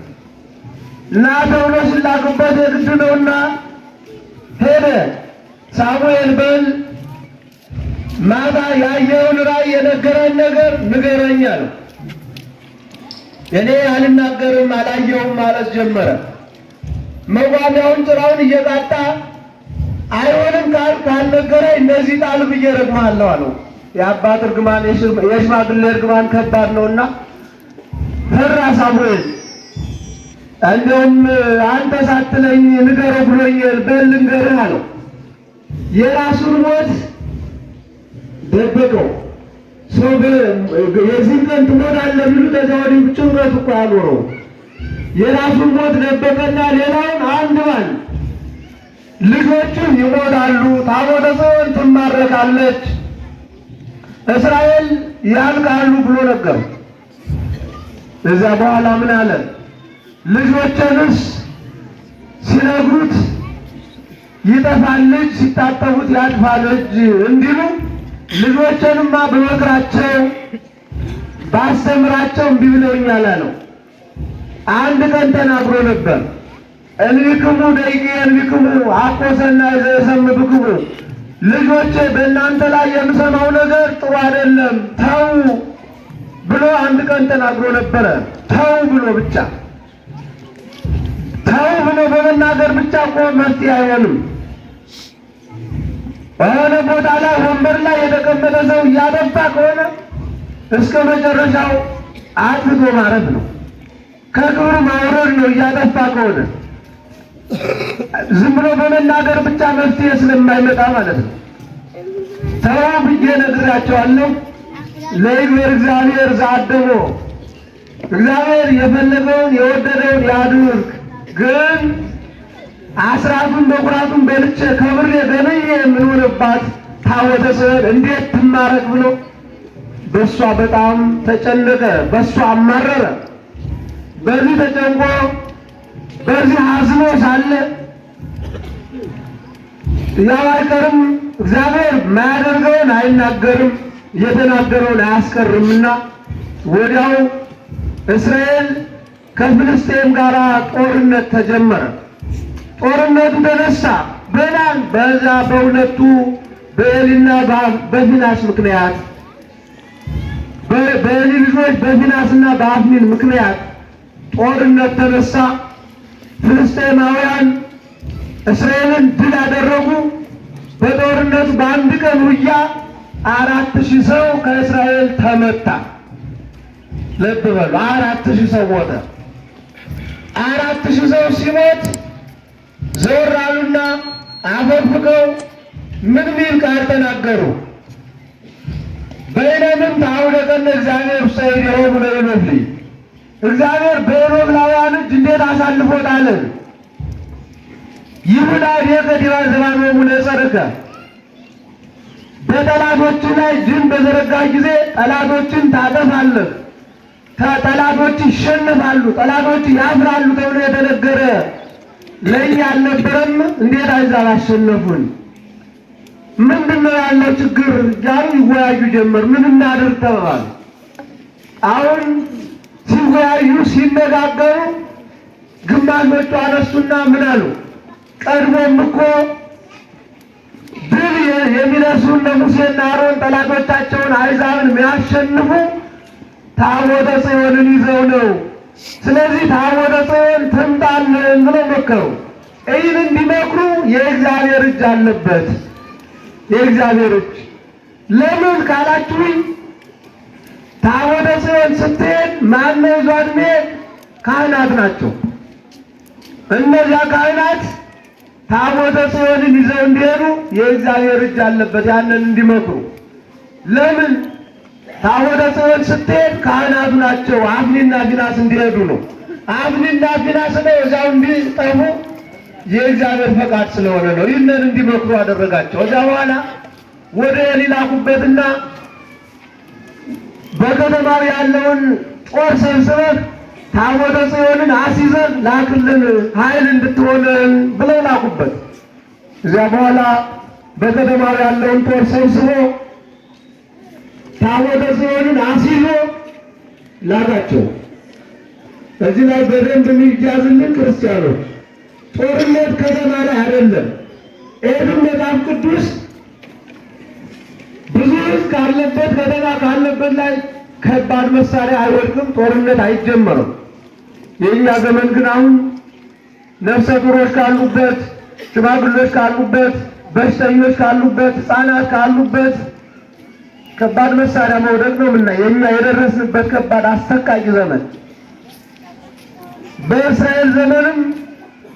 እና ተብሎ ሲላክበት የግድ ነውና ሄደ። ሳሙኤል በል ማታ ያየውን ራእይ የነገረን ነገር ንገረኝ አለው። እኔ አልናገርም አላየውም ማለት ጀመረ። መዋቢያውን ጭራውን እየቃጣ አይሆንም ካልነገረኝ እነዚህ ጣል ብዬ እረግምሃለሁ አለው። የአባት እርግማን የሽማግሌ እርግማን ከባድ ነውና ፈራ ሳሙኤል። እንደውም አንተ ሳትለኝ ንገረው ብሎኛል፣ በል ልንገርህ አለው። የራሱን ሞት ደበቀው። ሰው የዚህን ቀን ትሞታለህ ቢሉ ከዚያ ወዲህ ጭንቀት እኮ ያኖረው የራሱን ሞት ደበቀና ሌላውን አንድ ባል ልጆቹ ይሞታሉ፣ ታቦተ ጽዮን ትማረካለች፣ እስራኤል ያልቃሉ ብሎ ነገር። እዚያ በኋላ ምን አለ? ልጆችንስ ሲነግሩት ይጠፋል ልጅ ሲታጠቡት ያጥፋል እጅ እንዲሉ ልጆችንማ በመክራቸው ባስተምራቸው እምቢ ብለውኛል አለው። አንድ ቀን ተናግሮ ነበር። እንቢክሙ ደቂቄ እንቢክሙ አቆሰና ዘሰምብክሙ፣ ልጆቼ በእናንተ ላይ የምሰማው ነገር ጥሩ አይደለም ተው ብሎ አንድ ቀን ተናግሮ ነበረ። ተው ብሎ ብቻ ተው ብሎ በመናገር ብቻ እኮ መፍትሄ አይሆንም። በሆነ ቦታ ላይ ወንበር ላይ የተቀመጠ ሰው እያጠፋ ከሆነ እስከ መጨረሻው አጥፍቶ ማረፍ ነው፣ ከክብሩ ማውረድ ነው። እያጠፋ ከሆነ ዝም ብሎ በመናገር ብቻ መፍትሄ ስለማይመጣ ማለት ነው። ተው ብዬ ነግራቸዋለሁ። ለእግዚአብሔር እግዚአብሔር ዘአደቦ እግዚአብሔር የፈለገውን የወደደውን ያድርግ። ግን አስራቱን በኩራቱን በልቼ ከብሬ ገነዬ የምንሆንባት ታቦተ ጽዮን እንዴት ትማረክ ብሎ በእሷ በጣም ተጨነቀ፣ በእሷ አማረረ። በዚህ ተጨንቆ በዚህ አዝኖ ሳለ ያው አይቀርም እግዚአብሔር ማያደርገውን አይናገርም የተናገረውን አያስቀርምና ወዲያው እስራኤል ከፍልስጤም ጋር ጦርነት ተጀመረ። ጦርነቱ ተነሳ በማን? በዛ በሁለቱ በኤሊና በፊናስ ምክንያት፣ በኤሊ ልጆች በፊናስና በአፍኒን ምክንያት ጦርነት ተነሳ። ፍልስጤማውያን እስራኤልን ድል ያደረጉ። በጦርነቱ በአንድ ቀን ውጊያ 4000 ሰው ከእስራኤል ተመታ። ልብ በሉ፣ 4000 ሰው ሞተ። 4000 ሰው ሲሞት ዘወር አሉና አፈፍቀው ምን ሚል ቃል ተናገሩ? በይነምን ታውደቀነ እግዚአብሔር ሰይድ የሆኑ ለይኖፍሊ፣ እግዚአብሔር በኢሎፍላውያን እጅ እንዴት አሳልፎታለን? ይሁዳ የቀዲባ ዘባኖሙ ለጸርከ፣ በጠላቶች ላይ እጅን በዘረጋ ጊዜ ጠላቶችን ታጠፋለህ፣ ጠላቶች ይሸነፋሉ፣ ጠላቶች ያፍራሉ ተብሎ የተነገረ ለእኛ አልነበረም? እንዴት አሕዛብ አሸነፉን? ምንድነው ያለው ችግር እያሉ ይወያዩ ጀመር። ምን እናድርግ ተባባሉ። አሁን ሲወያዩ ሲነጋገሩ ግማሾቹ አነሱና ምን አሉ? ቀድሞም እኮ ድል የሚነሱ እነ ሙሴና አሮን ጠላቶቻቸውን አሕዛብን የሚያሸንፉ ታቦተ ጽዮንን ይዘው ነው። ስለዚህ ታቦተ ጽዮን ትምጣልን ብለው መከሩ። ይህን እንዲመክሩ የእግዚአብሔር እጅ አለበት። የእግዚአብሔር እጅ ለምን ካላችሁኝ፣ ታቦተ ጽዮን ስትሄድ ማነው ይዟት የሚሄድ? ካህናት ናቸው። እነዚያ ካህናት ታቦተ ጽዮንን ይዘው እንዲሄዱ የእግዚአብሔር እጅ አለበት፣ ያንን እንዲመክሩ። ለምን ታቦተ ጽዮን ስትሄድ ካህናቱ ናቸው አፍኒና ፊናስ እንዲሄዱ ነው። አፍኒና ፊናስ ነው እዚያው እንዲጠፉ የእግዚአብሔር ፈቃድ ስለሆነ ነው። ይህንን እንዲመክሩ አደረጋቸው። እዚያ በኋላ ወደ ኤሊ ላኩበትና በከተማው ያለውን ጦር ሰብስበን ታቦተ ጽዮንን አስይዘን ላክልን ኃይል እንድትሆነን ብለው ላኩበት። እዚያ በኋላ በከተማው ያለውን ጦር ሰብስቦ ታቦተ ጽዮንን አስይዞ ላካቸው። እዚህ ላይ በደንብ የሚያዝልን ክርስቲያኖች፣ ጦርነት ከተማ ላይ አይደለም። ይህንም መጽሐፍ ቅዱስ ብዙ ሕዝብ ካለበት ከተማ ካለበት ላይ ከባድ መሳሪያ አይወድቅም፣ ጦርነት አይጀመርም። የእኛ ዘመን ግን አሁን ነፍሰ ጡሮች ካሉበት፣ ሽማግሌዎች ካሉበት፣ በሽተኞች ካሉበት፣ ሕፃናት ካሉበት ከባድ መሳሪያ መውደቅ ነው እና የኛ የደረስንበት ከባድ አሰቃቂ ዘመን። በእስራኤል ዘመንም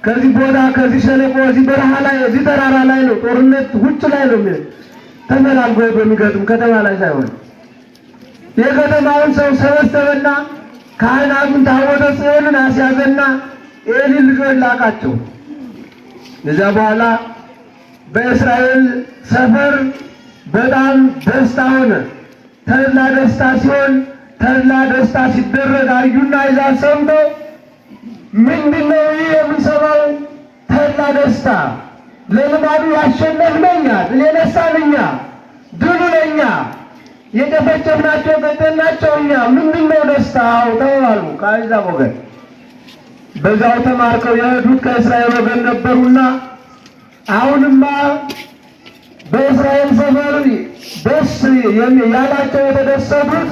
ከዚህ ቦታ ከዚህ ሸለቆ እዚህ በረሃ ላይ እዚህ ተራራ ላይ ነው ጦርነት፣ ውጭ ላይ ነው ተመላልጎ በሚገጥም ከተማ ላይ ሳይሆን የከተማውን ሰው ሰበሰበና ካህናቱን ታቦተ ጽዮንን አስያዘና ኤሊን ልጆች ላካቸው። ከዚያ በኋላ በእስራኤል ሰፈር በጣም ደስታ ሆነ። ተድላ ደስታ ሲሆን ተድላ ደስታ ሲደረግ አዩና ይዛት ሰምተው ምንድነው ይህ የምንሰማው ተድላ ደስታ? ለልማዱ ያሸነፍነኛ የነሳንኛ ድሉ ለኛ የጨፈጨፍናቸው ገደልናቸው እኛ ምንድነው ደስታው ተባሉ። ከአሕዛብ ወገን በዛው ተማርከው የሄዱት ከእስራኤል ወገን ነበሩና አሁንማ በእስራኤል ሰፈር ደስ ያላቸው የተደሰቱት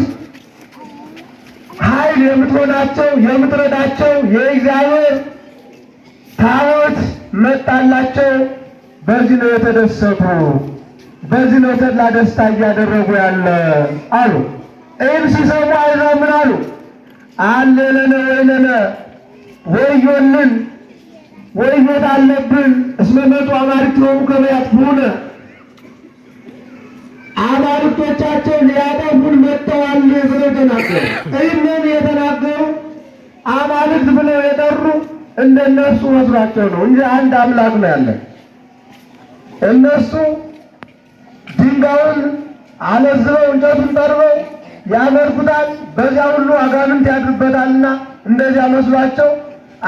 ኃይል የምትሆናቸው የምትረዳቸው የእግዚአብሔር ታቦት መጣላቸው። በዚህ ነው የተደሰቱ፣ በዚህ ነው ተድላ ደስታ እያደረጉ ያለ አሉ። ይህን ሲሰሙ አሕዛብ ምን አሉ? አለለነ ወይለነ ወዮልን፣ ወዮት አለብን እስመ መጡ አማልክቲሆሙ ከመ ያጥፉነ፣ አማልክቶቻቸው ሊያጠፉን መጥተዋል ብለው ተናገሩ። ይህንን የተናገሩ አማልክት ብለው የጠሩ እንደነሱ መስሏቸው ነው እንጂ አንድ አምላክ ነው ያለ። እነሱ ድንጋዩን አለዝበው እንጨቱን ጠርበው ያመልኩታል፣ በዚያ ሁሉ አጋንንት ያድርበታልና እንደዚያ መስሏቸው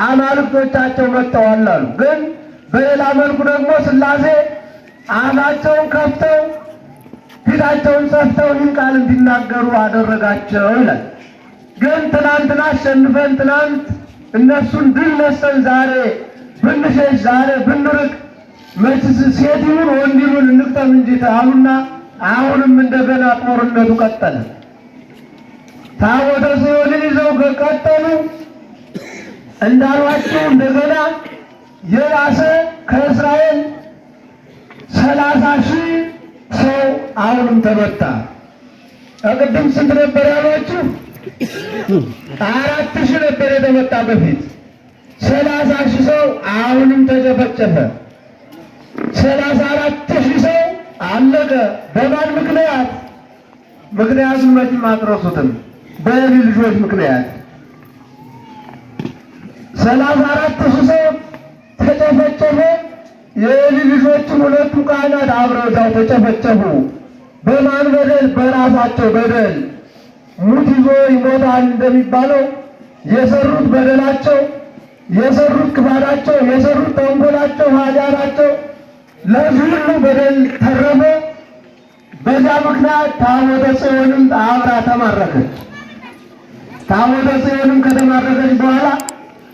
አማልክቶቻቸው መጥተዋል አሉ። ግን በሌላ መልኩ ደግሞ ሥላሴ አፋቸውን ከፍተው ፊታቸውን ሰፍተው ይህን ቃል እንዲናገሩ አደረጋቸው ይላል። ግን ትናንትና አሸንፈን ትናንት እነሱን ድል ነስተን ዛሬ ብንሸሽ ዛሬ ብንርቅ መችስ ሴት ይሁን ወንድ ይሁን እንቅጠም እንጂ አሉና አሁንም እንደገና ጦርነቱ ቀጠለ። ታቦተ ጽዮንን ይዘው ቀጠሉ። እንዳሏቸው እንደገና የራሰ ከእስራኤል 30,000 ሰው አሁንም ተመታ። ቅድም ስንት ነበር ያሏችሁ? 4,000 ነበር የተመታ በፊት። 30,000 ሰው አሁንም ተጨፈጨፈ። 34,000 ሰው አለቀ። በማን ምክንያት? ምክንያቱም መቼም አትረሱትም። በኤሊ ልጆች ምክንያት 34,000 ሰው ተጨፈጨፈ። የኤሊ ልጆችም ሁለቱ ካህናት አብረው እዛው ተጨፈጨፉ። በማን በደል? በራሳቸው በደል። ሙት ይዞ ይሞታል እንደሚባለው የሰሩት በደላቸው፣ የሰሩት ክፋታቸው፣ የሰሩት ተንኮላቸው፣ ኃጢአታቸው ለዚህ ሁሉ በደል ተረፈ። በዚያ ምክንያት ታቦተ ጽዮንም አብራ ተማረከች። ታቦተ ጽዮንም ከተማረከች በኋላ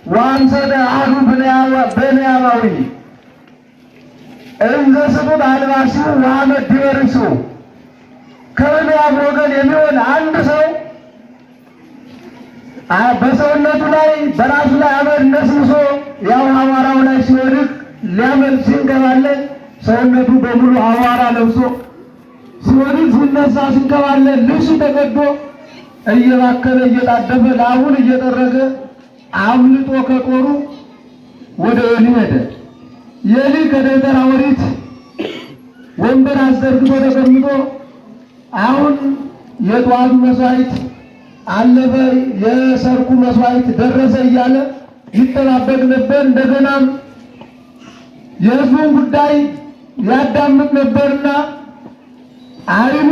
ወአምሰለ አሐዱ ብንያማዊ እንዘ ስሙት አልባሲሁ ወአመድበ ርእሱ፣ ከብንያም ወገን የሚሆን አንድ ሰው በሰውነቱ ላይ በራሱ ላይ አመድ ነስንሶ ያው አቧራው ላይ ሲወድቅ ሊያመልጥ ሲንከባለል ሰውነቱ በሙሉ አቧራ ለብሶ ሲወድቅ ሲነሳ ሲንከባለል ልብሱ ተቀዶ እየባከነ እየጣደፈ ላቡን እየጠረገ አምልጦ ከጦሩ ወደ ኤሊ ሄደ። ኤሊ ከደብተራ ኦሪት ወንበር አስዘርግቶ ተቀምጦ አሁን የጠዋቱ መስዋዕት አለፈ፣ የሰርኩ መስዋዕት ደረሰ እያለ ይጠባበቅ ነበር። እንደገናም የሕዝቡን ጉዳይ ያዳምጥ ነበርና ዓይኑ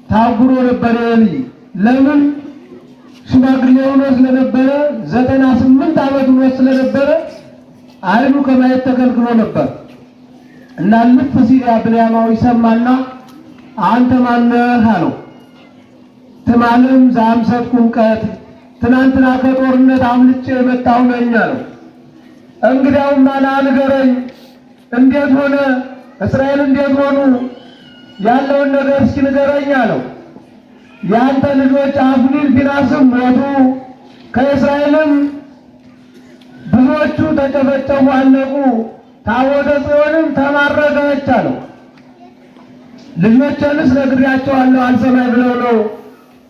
ታጉሮ ነበር ኤሊ። ለምን? ሽማግሌ ሆኖ ስለነበረ 98 ዓመት ሆኖ ስለነበረ ዓይኑ ከማየት ተከልክሎ ነበር እና ልፍ ሲል ብንያማዊ ሰማና አንተ ማነህ አለው። ትማልም ዘአምሰጥኩም ቀትል፣ ትናንትና ከጦርነት አምልጬ የመጣሁ ነኝ አለው። እንግዲያውማ ና ንገረኝ፣ እንዴት ሆነ? እስራኤል እንዴት ሆኑ? ያለውን ነገር እስኪ ንገረኝ አለው። ያንተ ልጆች አፍኒን ፊናስም ሞቱ፣ ከእስራኤልም ብዙዎቹ ተጨፈጨፉ፣ አለቁ፣ ታቦተ ጽዮንም ተማረከች አለው። ልጆችንስ ነግሬያቸዋለሁ አልሰማኝ ብለው ነው።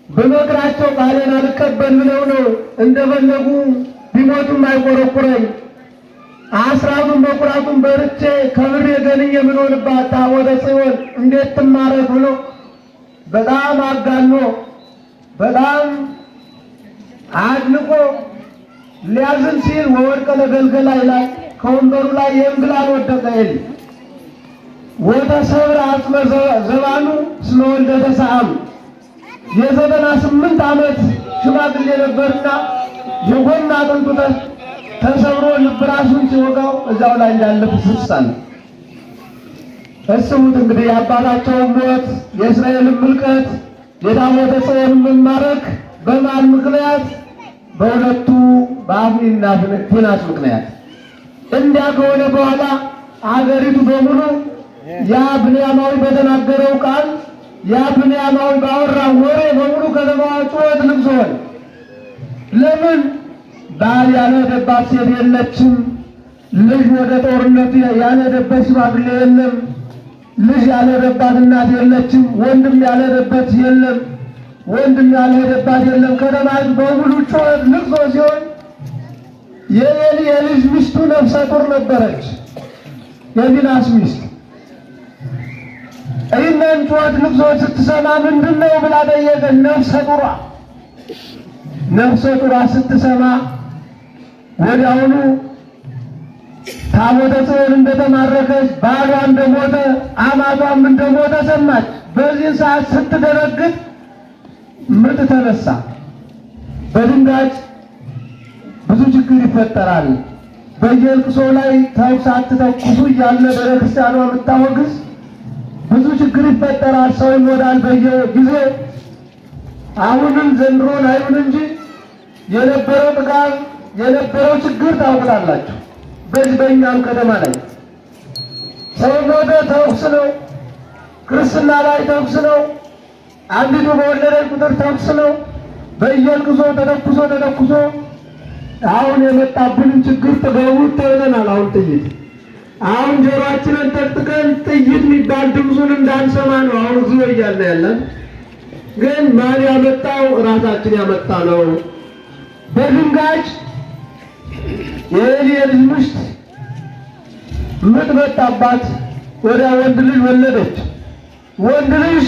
በመክራቸው ቃሌን አልቀበል ብለው ነው። እንደፈለጉ ቢሞቱም አይቆረቁረኝ። አስራቱን በኩራቱን በርቼ ከብሬ ገንኜ የምኖርባት ታቦተ ጽዮን እንዴት ትማረክ ብሎ በጣም አጋኖ በጣም አድንቆ ሊያዝን ሲል ወወድቀ ለገልገላ ይላል። ከወንበሩ ላይ የእንግላል ወደቀ ኤሊ ወተሰብረ አጽመ ዘባኑ እስመ ወልደ ተሳአሙ። የ98 ዓመት ሽማግሌ ነበርና የጎን አጥንቱ ተሰብሮ ልብ ራሱን ሲወጋው እዛው ላይ እንዳለ ፍስስ አለ። እስሙት እንግዲህ የአባታቸውን ሞት የእስራኤልን ምልቀት የታቦተ ጽዮንን መማረክ በማን ምክንያት? በሁለቱ በአፍኒና ፊናስ ምክንያት። እንዲያ ከሆነ በኋላ አገሪቱ በሙሉ ያ ብንያማዊ በተናገረው ቃል ያ ብንያማዊ ባወራው ወሬ በሙሉ ከተማዋ ጩኸት ልቅሶ ሆነ። ለምን? ባል ያልሄደባት ሴት የለችም። ልጅ ወደ ጦርነት ያልሄደበት ሽማግሌ የለም። ልጅ ያልሄደባት እናት የለችም። ወንድም ያልሄደበት የለም። ወንድም ያልሄደባት የለም። ከተማ በሙሉ ጩኸት ልቅሶ ሲሆን የኤሊ የልጅ ሚስቱ ነፍሰ ጡር ነበረች። የፊናስ ሚስት ይህንን ጩኸት ልቅሶ ስትሰማ ምንድን ነው ብላ ጠየቀች። ነፍሰ ጡሯ ስትሰማ ወዲያውኑ ታቦተ ጽዮን እንደተማረከች ባሏ እንደሞተ አማቷም እንደሞተ ሰማች። በዚህ ሰዓት ስትደነግጥ ምጥ ተነሳ። በድንጋጭ ብዙ ችግር ይፈጠራል። በየልቅሶ ላይ ተኩስ አትተኩሱ እያለ ቤተክርስቲያኗ የምታወግዝ ብዙ ችግር ይፈጠራል። ሰው ይሞታል በየጊዜው። አሁንም ዘንድሮን አይሁን እንጂ የነበረው ጥቃት የነበረው ችግር ታውቃላችሁ። በእኛም ከተማ ላይ ሰው ሞተ፣ ተኩስ ነው። ክርስትና ላይ ተኩስ ነው። አንዲቱ በወለደች ቁጥር ተኩስ ነው። በየልቅሶ ተተኩሶ አሁን የመጣብንን ችግር ጥገቡት ተብለናል። አሁን ጆሮአችንን ጠቅጥቀን ጥይት የሚባል ድምፁን እንዳንሰማ ነው አሁን ዝም እያልን ያለን። ግን ማን ያመጣው? ራሳችን ያመጣ ነው። በድንጋጭ የኤሊ የልጅ ሚስት ምጥ መጣባት። ወዲያ ወንድ ልጅ ወለደች። ወንድ ልጅ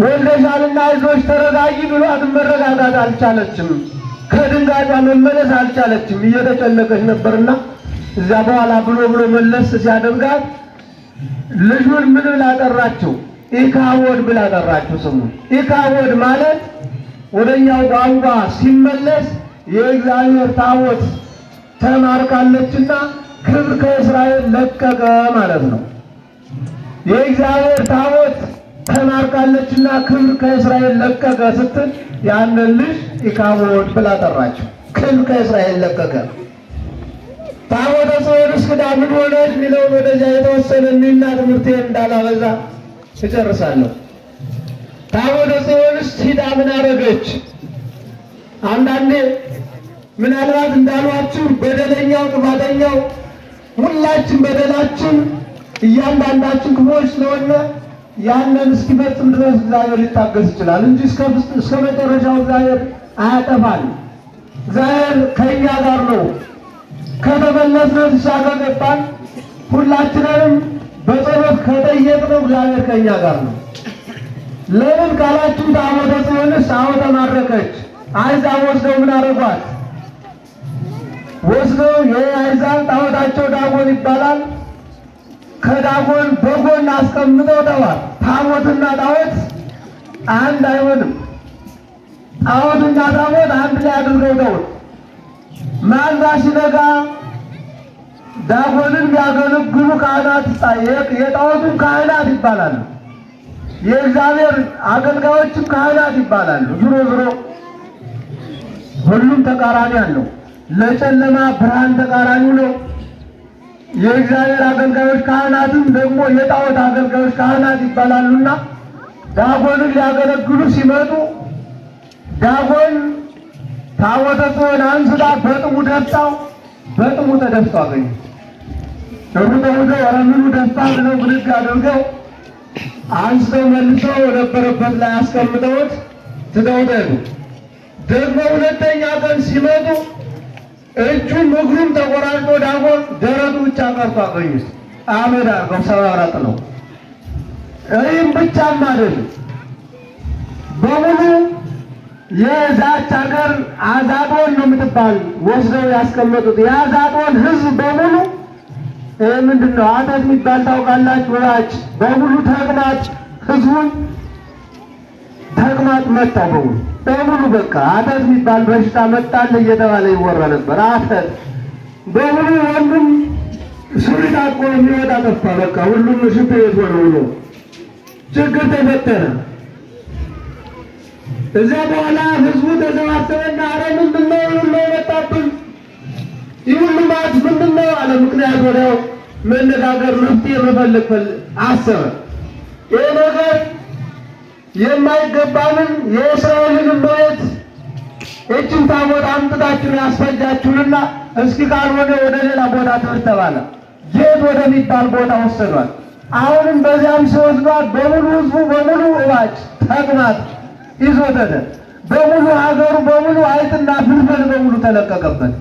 ወልደሻልና አይዞሽ ተረጋጊ ብሏት መረጋጋት አልቻለችም። ከድንጋጯ መመለስ አልቻለችም። እየተጨነቀች ነበርና እዚያ በኋላ ብሎ መለስ ሲያደርጋት ልጁን ምን ብላ ጠራችው? ኢካቦድ ብላ ጠራችው። ስሙ ኢካቦድ ማለት ወደኛው ቋንቋ ሲመለስ የእግዚአብሔር ታቦት ተማርካለችና ክብር ከእስራኤል ለቀቀ ማለት ነው። የእግዚአብሔር ታቦት ተማርካለችና ክብር ከእስራኤል ለቀቀ ስትል ያንን ልጅ ኢካቦድ ብላ ጠራችው። ክብር ከእስራኤል ለቀቀ። ታቦተ ጽዮን እስክዳ ምን ሆነች የሚለውን ወደዚያ የተወሰነ እኔና ትምህርቴን እንዳላበዛ እጨርሳለሁ። ታቦተ ጽዮንስ ሂዳ ምን አደረገች? አንዳንዴ ምናልባት እንዳሏችሁ በደለኛው ጥፋተኛው ሁላችን በደላችን እያንዳንዳችን ክፉዎች ስለሆነ ያንን እስኪፈጽም ድረስ እግዚአብሔር ሊታገስ ይችላል እንጂ እስከ መጨረሻው እግዚአብሔር አያጠፋል። እግዚአብሔር ከእኛ ጋር ነው። ከተመለስን ንስሐ ከገባን ሁላችንንም በጸሎት ከጠየቅነው እግዚአብሔር ከእኛ ጋር ነው። ለምን ካላችሁ ታቦተ ጽዮንስ አሁን ተማረከች። አሕዛብ ወስደው ምን አደረጓት? ወስደው የአሕዛብ ጣዖታቸው ዳጎን ይባላል። ከዳጎን በጎን አስቀምጠው ተዋት። ታቦትና ጣዖት አንድ አይሆንም። ጣዖትና ታቦት አንድ ላይ አድርገው ተውት። ማልዳ ሲነጋ ዳጎንን ቢያገለግሉ ካህናት የጣዖቱም ካህናት ይባላሉ። የእግዚአብሔር አገልጋዮችም ካህናት ይባላሉ። ዞሮ ሁሉም ተቃራኒ አለው። ለጨለማ ብርሃን ተቃራኒ ነው። የእግዚአብሔር አገልጋዮች ካህናትም ደግሞ የጣዖት አገልጋዮች ካህናት ይባላሉና ዳጎንን ሊያገለግሉ ሲመጡ ዳጎን ታቦተ ጽዮን አንስታ በጥሙ ደፍታው በጥሙ ተደፍቶ አገኙ። ሩጠው ምኑ ደፍታ ብለው ብድግ አድርገው አንስተው መልሰው የነበረበት ላይ አስቀምጠውት ትተውት ሄዱ። ደግሞ ሁለተኛ ቀን ሲመጡ እጁም እግሩም ተቆራርጦ ዳጎን ደረቱ ብቻ ቀርቶ አገኙት። አመድ አድርገው ሰባብራት ነው። ይህም ብቻም አይደለም፣ በሙሉ የዛች ሀገር አዛጦን ነው የምትባል ወስደው ያስቀመጡት። የአዛጦን ሕዝብ በሙሉ ምንድን ነው አተት የሚባል ታውቃላችሁ? ወራጭ በሙሉ ተቅማጥ፣ ሕዝቡን ተቅማጥ መጣው በሙሉ በቃ አተት የሚባል በሽታ መጣል እየተባለ ይወራ ነበር። አተት በሙሉ ወንዱም ሱሪ ታጥቆ የሚወጣ ጠፋ። በቃ ሁሉም ሽንት ቤት ሆነ ብሎ ችግር ተፈጠረ። እዚያ በኋላ ህዝቡ ተሰባሰበና አረ ምንድን ነው ሁሉ የመጣብን ይህ ሁሉ ማለት ምንድን ነው አለ። ምክንያት ወዲያው መነጋገር መፍትሄ መፈለግ አሰበ። ይህ ነገር የማይገባንን የእስራኤልን መሬት እችን ታቦት አምጥታችሁን ያስፈጃችሁንና እስኪ ካልሆነ ወደ ሌላ ቦታ ትምህርት ተባለ። የት ወደሚባል ቦታ ወሰዷል። አሁንም በዚያም ሲወስዷት በሙሉ ህዝቡ በሙሉ እባጭ ተቅማጥ ይዞት ሄደ። በሙሉ ሀገሩ በሙሉ አይጥና ፍልፈል በሙሉ ተለቀቀበት።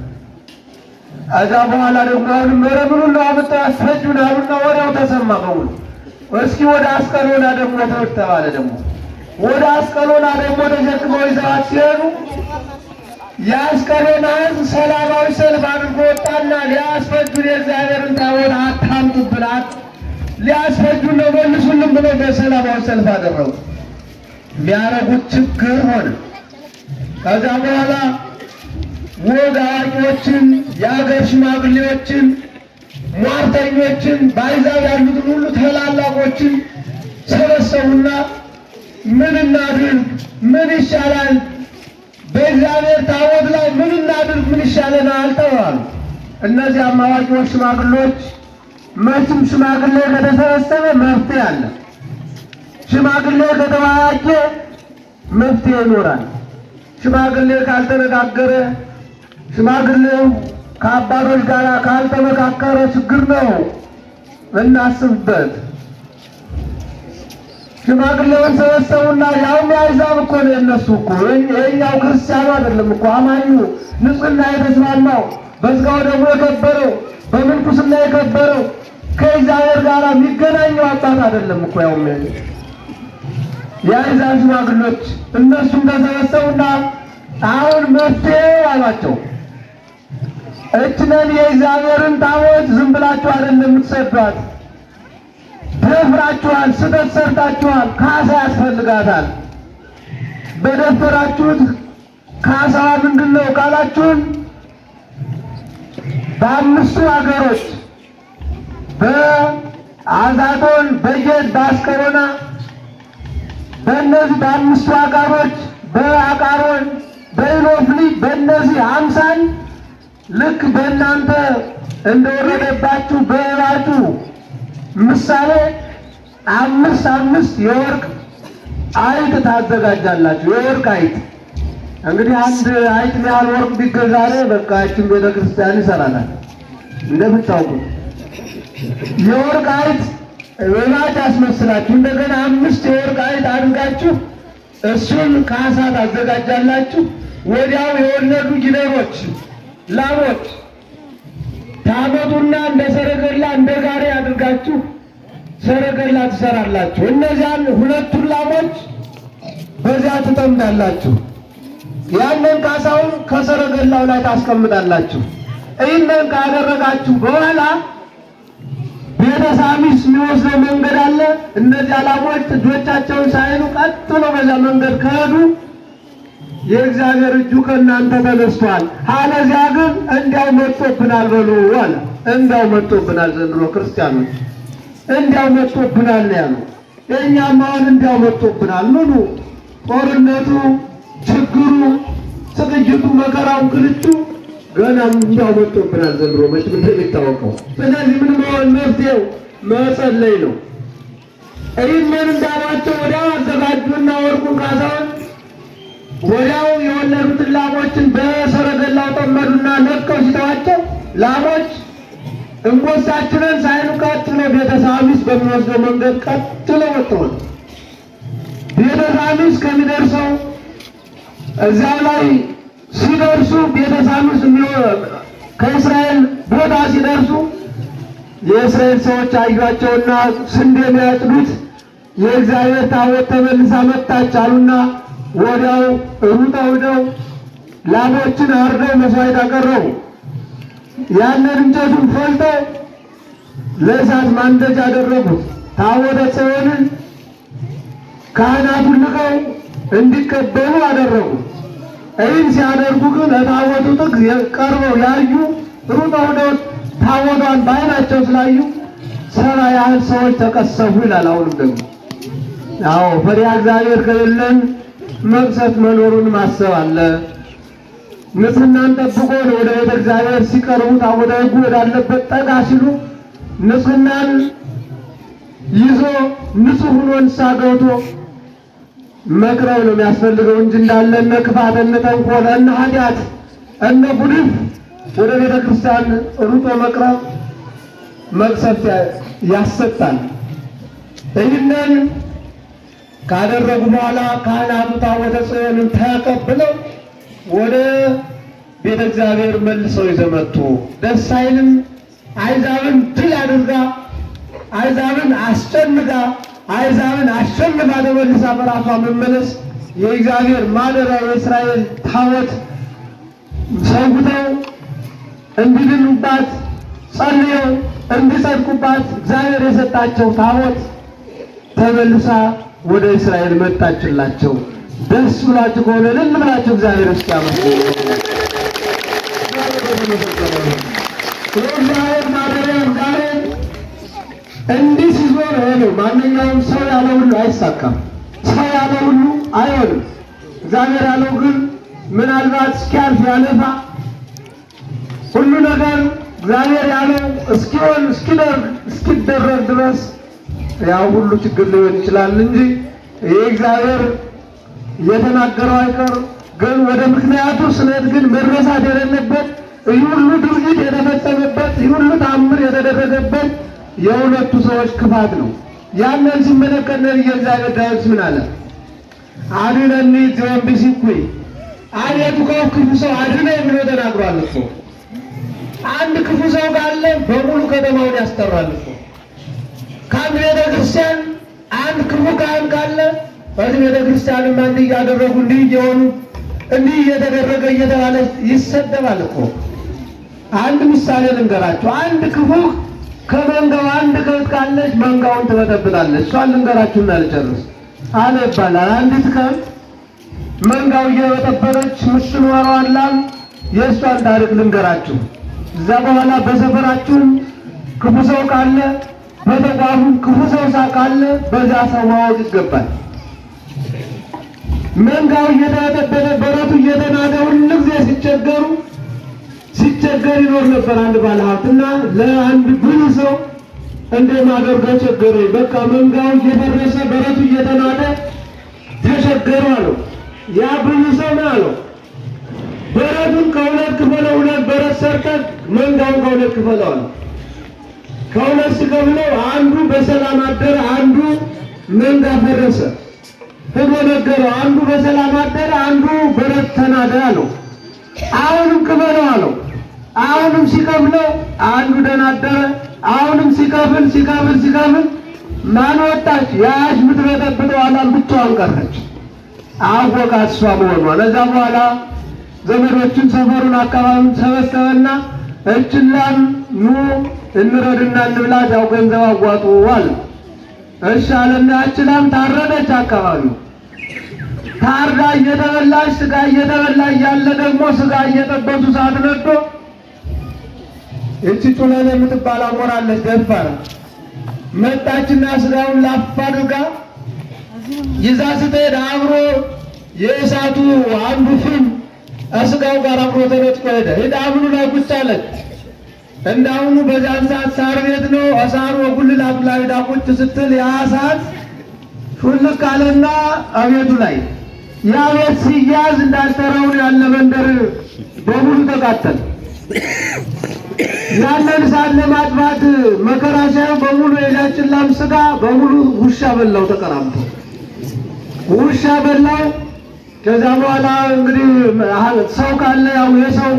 እዛ በኋላ ደግሞ አሁንም መረምኑን ነው አመጣ ያስፈጁን አሉና ወዲያው ተሰማ በሙሉ። እስኪ ወደ አስቀሎና ደግሞ ትምህርት ተባለ። ደግሞ ወደ አስቀሎና ደግሞ ተሸክመው ይዘዋት ሲሄዱ የአስቀሎና ህዝብ ሰላማዊ ሰልፍ አድርጎ ወጣና ሊያስፈጁን የእግዚአብሔርን ታቦት አታምጡብን፣ ሊያስፈጁን ነው መልሱልን ብለው በሰላማዊ ሰልፍ አደረጉ። የሚያረጉት ችግር ሆነ። ከዛ በኋላ ወግ አዋቂዎችን፣ የሀገር ሽማግሌዎችን፣ ሟርተኞችን፣ ባይዛው ያሉትን ሁሉ ታላላቆችን ሰበሰቡና ምን እናድርግ፣ ምን ይሻላል፣ በእግዚአብሔር ታቦት ላይ ምን እናድርግ፣ ምን ይሻለናል ተባሉ። እነዚያም አዋቂዎች ሽማግሌዎች መቼም ሽማግሌ ከተሰበሰበ መፍትሄ አለ። ሽማግሌ ከተወያየ መፍትሄ ይኖራል። ሽማግሌ ካልተነጋገረ፣ ሽማግሌው ከአባቶች ጋር ካልተመካከረ ችግር ነው። እናስብበት። ሽማግሌውን ሰበሰቡና ያውም የአሕዛብ እኮ ነው የነሱ እኮ የኛው ክርስቲያኑ አይደለም እኮ አማኙ ንጽሕና የተስማማው በስጋው ደግሞ የከበረው በምንኩስና የከበረው ከእግዚአብሔር ጋር የሚገናኘው አባት አይደለም እኮ ያውም የአሕዛብ ሽማግሌዎች እነሱም ተሰበሰቡና አሁን መፍትሄ አሏቸው። እችነን የእግዚአብሔርን ታቦት ዝም ብላችሁ አይደለም የምትሰዷት፣ ደፍራችኋል፣ ስህተት ሰርታችኋል፣ ካሳ ያስፈልጋታል። በደፈራችሁት ካሳዋ ምንድን ነው ካላችሁን በአምስቱ ሀገሮች በአዛጦን፣ በጌት፣ በአስቀሎና በእነዚህ በአምስቱ ሀገሮች በአቃሮን፣ በኢሎፍሊ በእነዚህ አምሳል ልክ በእናንተ እንደወረደባችሁ በእባጩ ምሳሌ አምስት የወርቅ አይጥ ታዘጋጃላችሁ። የወርቅ አይጥ እንግዲህ አንድ አይጥ ያህል ወርቅ ቢገዛለ በቃ እችን ቤተክርስቲያን ይሰራታል። እንደምታውቁት የወርቅ አይጥ እባጭ አስመስላችሁ እንደገና 5 የወርቅ አይጥ አድርጋችሁ እሱን ካሳ ታዘጋጃላችሁ። ወዲያው የወለዱ ጊደሮች ላሞች ታመጡና እንደ ሰረገላ እንደ ጋሪ አድርጋችሁ ሰረገላ ትሰራላችሁ። እነዚያን 2ቱን ላሞች በዚያ ትጠምዳላችሁ። ያንን ካሳውን ከሰረገላው ላይ ታስቀምጣላችሁ። ይህንን ካደረጋችሁ በኋላ ቤተ ሳሚስ የሚወስደው መንገድ አለ። እነዚያ ላሞች ጥጆቻቸውን ሳይሉ ቀጥሎ በዛ መንገድ ከሄዱ የእግዚአብሔር እጁ ከእናንተ ተነስቷል፣ አለዚያ ግን እንዲያው መጥቶብናል በሉ አለ። እንዲያው መጥቶብናል፣ ዘንድሮ ክርስቲያኖች እንዲያው መጥቶብናል ያሉ። የእኛም አሁን እንዲያው መጥቶብናል። ምኑ ጦርነቱ፣ ችግሩ፣ ዝግጅቱ፣ መከራው፣ ክልቹ ገና እንዲያው መጥቶብናል ዘንድሮ መቼም እንደሚታወቀው። ስለዚህ ምን መሆን መፍትሄው መጸለይ ነው። ይህንን እንዳሏቸው ወዲያው አዘጋጁና ወርቁን ካሳውን ወዲያው የወለዱትን ላሞችን በሰረገላው ጠመዱና ለቀው ሲተዋቸው ላሞች እንቦሳችንን ሳይሉ ቀጥሎ ቤተ ሳሚስ በሚወስደው መንገድ ቀጥሎ ወጥተዋል። ቤተ ሳሚስ ከሚደርሰው እዚያ ላይ ሲደርሱ ቤተ ሳሚስ ከእስራኤል ቦታ ሲደርሱ የእስራኤል ሰዎች አዩአቸውና ስንዴ የሚያጭዱት የእግዚአብሔር ታቦት ተመልሳ መጣች አሉና ወዲያው ሩጠው ሄደው ላሞችን አርደው መስዋዕት አቀረቡ። ያንን እንጨቱን ፈልጠው ለእሳት ማንደጃ አደረጉት። ታቦተ ጽዮንን ካህናቱን ልከው እንዲቀበሉ አደረጉ። ይህን ሲያደርጉ ግን ለታቦቱ ጥግ ቀርበው ያዩ ሩጠው ሄደው ታቦቷን በዓይናቸው ስላዩ 70 ያህል ሰዎች ተቀሰፉ ይላል። አሁንም ደግሞ አዎ ፈሪሃ እግዚአብሔር ከሌለን መቅሰፍት መኖሩን ማሰብ አለ። ንጽሕናን ጠብቆ ነው ወደ ቤተ እግዚአብሔር ሲቀርቡ ታቦተ ሕጉ ወዳለበት ጠጋ ሲሉ ንጽሕናን ይዞ ንጹሕ ሆኖ ንስሐ ገብቶ መቅረብ ነው የሚያስፈልገው እንጂ እንዳለ እነ ክፋት፣ እነ ተንኮል፣ እነ ኃጢአት፣ እነ ጉድፍ ወደ ቤተ ክርስቲያን ሩጦ መቅረብ መቅሰፍት ያሰጣል። ይህንን ካደረጉ በኋላ ካህናቱ ታቦተ ጽዮንን ተቀብለው ወደ ቤተ እግዚአብሔር መልሰው ይዘው መጡ። ደስ አይልም? አሕዛብን ድል አድርጋ አሕዛብን አስጨንቃ አሕዛብን አሸንፋ ተመልሳ በራሷ መመለስ የእግዚአብሔር ማደሪያ የእስራኤል ታቦት ሰውተው እንዲድኑባት ጸልየው እንዲጸድቁባት እግዚአብሔር የሰጣቸው ታቦት ተመልሳ ወደ እስራኤል መጣችላቸው። ደስ ብላችሁ ከሆነ እልል ብላችሁ እግዚአብሔር እስኪ አመስግኑ። የእግዚአብሔር ማደሪያ እግዚአብሔር እንዲህ ሲዞር ነው። ማንኛውም ሰው ያለው ሁሉ አይሳካም። ሰው ያለው ሁሉ አይሆንም። እግዚአብሔር ያለው ግን ምናልባት እስኪያልፍ ያለፋ ሁሉ ነገር እግዚአብሔር ያለው እስኪሆን እስኪደረግ ድረስ ያው ሁሉ ችግር ሊሆን ይችላል እንጂ ይህ እግዚአብሔር የተናገረው አይቀር። ግን ወደ ምክንያቱ ስለት ግን መረሳት የሌለበት ይህ ሁሉ ድርጊት የተፈጸመበት ይህ ሁሉ ተአምር የተደረገበት የሁለቱ ሰዎች ክፋት ነው። ያንን ሲመለከት ነቢየ እግዚአብሔር ዳዊት ምን አለ? አድነኒ እግዚኦን ብእሲኩይ፣ አቤቱ ከክፉ ሰው አድነኝ ብሎ ተናግሯል እኮ። አንድ ክፉ ሰው ካለ በሙሉ ከተማውን ያስጠራል እኮ። ከአንድ ቤተ ክርስቲያን አንድ ክፉ ካህን ካለ በዚህ ቤተ ክርስቲያንም አንድ እያደረጉ እንዲህ እየሆኑ እንዲህ እየተደረገ እየተባለ ይሰደባል እኮ። አንድ ምሳሌ ልንገራችሁ። አንድ ክፉ ከመንጋው አንድ ከብት ካለች መንጋውን ትበጠብጣለች። እሷን ልንገራችሁና ልጨርስ አለ ይባላል። አንዲት ከብት መንጋው እየበጠበጠች ምትኖረዋን ላም የእሷን ታሪክ ልንገራችሁ። እዛ በኋላ በሰፈራችሁም ክፉ ሰው ካለ በተቋሙም ክፉ ሰው ካለ በዛ ሰው ማወቅ ይገባል። መንጋው እየተበጠበጠ በረቱ እየተናደ ሁሉ ጊዜ ሲቸገር ይኖር ነበር አንድ ባለሀብት እና ለአንድ ብልህ ሰው እንደማደርገው ቸገረኝ፣ በቃ መንጋው እየፈረሰ በረቱ እየተናደ ተቸገሩ አለው። ያ ብልህ ሰው ነው አለው፣ በረቱን ከሁለት ክፈለው፣ ሁለት በረት ሰርተህ መንጋውን ከሁለት ክፈለው አለው። ከሁለት ሲከፍለው አንዱ በሰላም አደረ፣ አንዱ መንጋ ፈረሰ። ሄዶ ነገረው፣ አንዱ በሰላም አደረ፣ አንዱ በረት ተናደ አለው። አሁንም ክፈለው አለው። አሁንም ሲከፍለው አንዱ ደህና አደረ። አሁንም ሲከፍል ማን ወጣች? ያች ምትበጠብጠው አላም ብቻዋን ቀረች። አወቃት እሷ መሆኗ። ለዛ በኋላ ዘመዶችን ሰፈሩን አካባቢውን ሰበሰበና እችን ላም ኑ እንረድና እንብላት፣ ያው ገንዘብ አዋጡ አለ። እሺ አለና ያች ላም ታረደች። አካባቢው ታርዳ እየተበላች ስጋ እየተበላ እያለ ደግሞ ስጋ እየጠበሱ ሰዓት ነዶ እቺ ጩለሌ የምትባል አሞራለች ደፋር መጣችና ስጋውን ላፍ አድርጋ ይዛ ስትሄድ አብሮ የእሳቱ አንዱ ፍም እስጋው ጋር አብሮ ተነጥቆ ሄደ። ሄዳምኑ ላይ ቁጭ አለች። እንዳሁኑ በዛን ሰዓት ሳር ቤት ነው። አሳሩ ጉልላት ላይ ዳ ቁጭ ስትል ያ እሳት ሹልክ አለና አቤቱ ላይ ያ ቤት ሲያዝ እንዳልተራውን ያለ መንደር በሙሉ ተቃጠለ። ያንን እሳት ለማጥፋት መከራ ሳይሆን በሙሉ የላችን ላም ስጋ በሙሉ ውሻ በላው፣ ተቀራምቶ ውሻ በላው። ከዛ በኋላ እንግዲህ ሰው ካለ ያው የሰው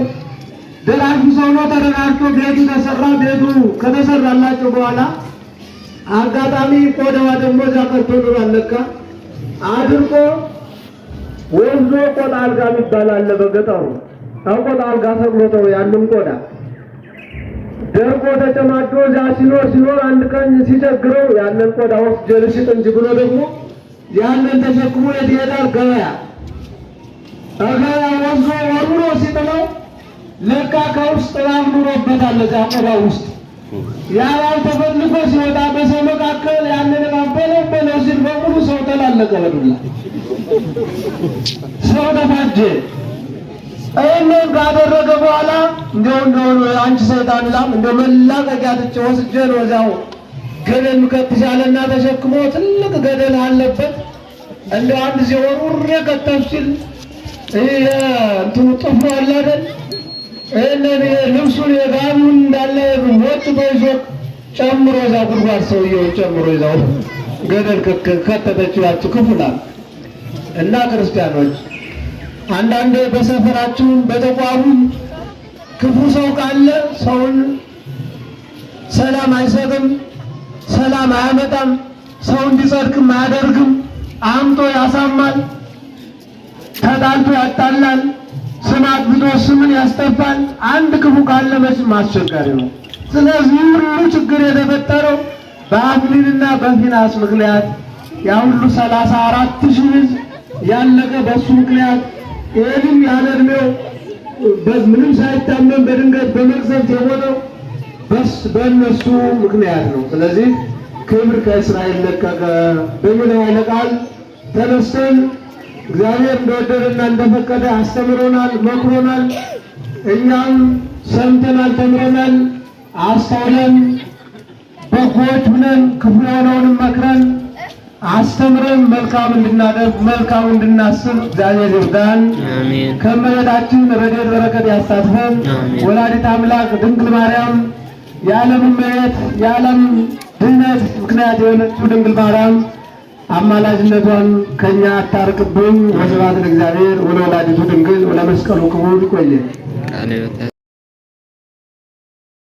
ደራሹ ሰው ነው። ተረጋግቶ ቤቱ ተሰራ። ቤቱ ከተሰራላቸው በኋላ አጋጣሚ ቆዳዋ ደግሞ እዛ ቀርቶ ነው አለካ አድርቆ ወንዞ ቆዳ አልጋ የሚባል አለ በገጠሩ። ቆዳ አልጋ ተብሎተው ያንን ቆዳ ደርቆ ተጨማዶ እዚያ ሲኖር አንድ ቀን ሲቸግረው ያንን ቆዳ ወስጄ ልሽጥ እንጂ ብሎ ደግሞ ያንን ተሸክሞ የት ይሄዳል? ገበያ። ገበያ ወንዞ ወርውሮ ሲጥለው ለካ ከውስጥ እባብ ኑሮበታል እዚያ ቆዳ ውስጥ። ያ እባብ ተፈልጎ ሲወጣ በሰው መካከል ያንን እባብ በለው ሲል በሙሉ ሰው ተላለቀ በዱላ። ሰው ተፋጀ። ይህንን ካደረገ በኋላ እንደው አንቺ ሰይጣን ላም እንደው መላቀቂያ ትቼ ወስጄ ነው እዚያው ገደል ምከትሽ አለና ተሸክሞ ትልቅ ገደል አለበት። እንደው አንድ ሲወሩር ከተፍ ሲል እንትኑ ጥፍሩ አለ አይደል? ልብሱን የጋቢውን እንዳለ ወጥ በይዞ ጨምሮ እዛ ጉድጓድ ሰውየው ጨምሮ ይዛው ገደል ከተተችው ያቺ ክፉ ናት። እና ክርስቲያኖች አንዳንዴ በሰፈራችን በተቋሙ ክፉ ሰው ካለ ሰውን ሰላም አይሰጥም፣ ሰላም አያመጣም፣ ሰው እንዲጸድቅም አያደርግም፣ አምጦ ያሳማል፣ ተጣልቶ ያጣላል፣ ስም አጥፍቶ ስምን ያስጠፋል። አንድ ክፉ ካለ መቼም አስቸጋሪ ነው። ስለዚህ ሁሉ ችግር የተፈጠረው በአክሊልና በፊናስ ምክንያት ያ ሁሉ 34,000 ሕዝብ ያለቀ በሱ ምክንያት ይህንም ያለ ዕድሜው ምንም ሳይታመም በድንገት በመቅሰፍት የሞተው በእነሱ ምክንያት ነው። ስለዚህ ክብር ከእስራኤል ለቀቀ በሚለው ኃይለ ቃል ተነስተን እግዚአብሔር እንደወደደና እንደፈቀደ አስተምሮናል፣ መክሮናል። እኛም ሰምተናል፣ ተምረናል፣ አስተውለን በጎች ሁነን ክፉ የሆነውንም መክረን አስተምረን መልካም እንድናደርግ መልካም እንድናስብ እግዚአብሔር ይርዳን። አሜን። ከእመቤታችን ረድኤት በረከት ያሳትፈን። ወላዲተ አምላክ ድንግል ማርያም የዓለም እመቤት የዓለም ድኅነት ምክንያት የሆነችው ድንግል ማርያም አማላጅነቷን ከኛ አታርቅብን። ወስብሐት ለእግዚአብሔር ወለወላዲቱ ድንግል ወለመስቀሉ ክቡር። ይቆየን።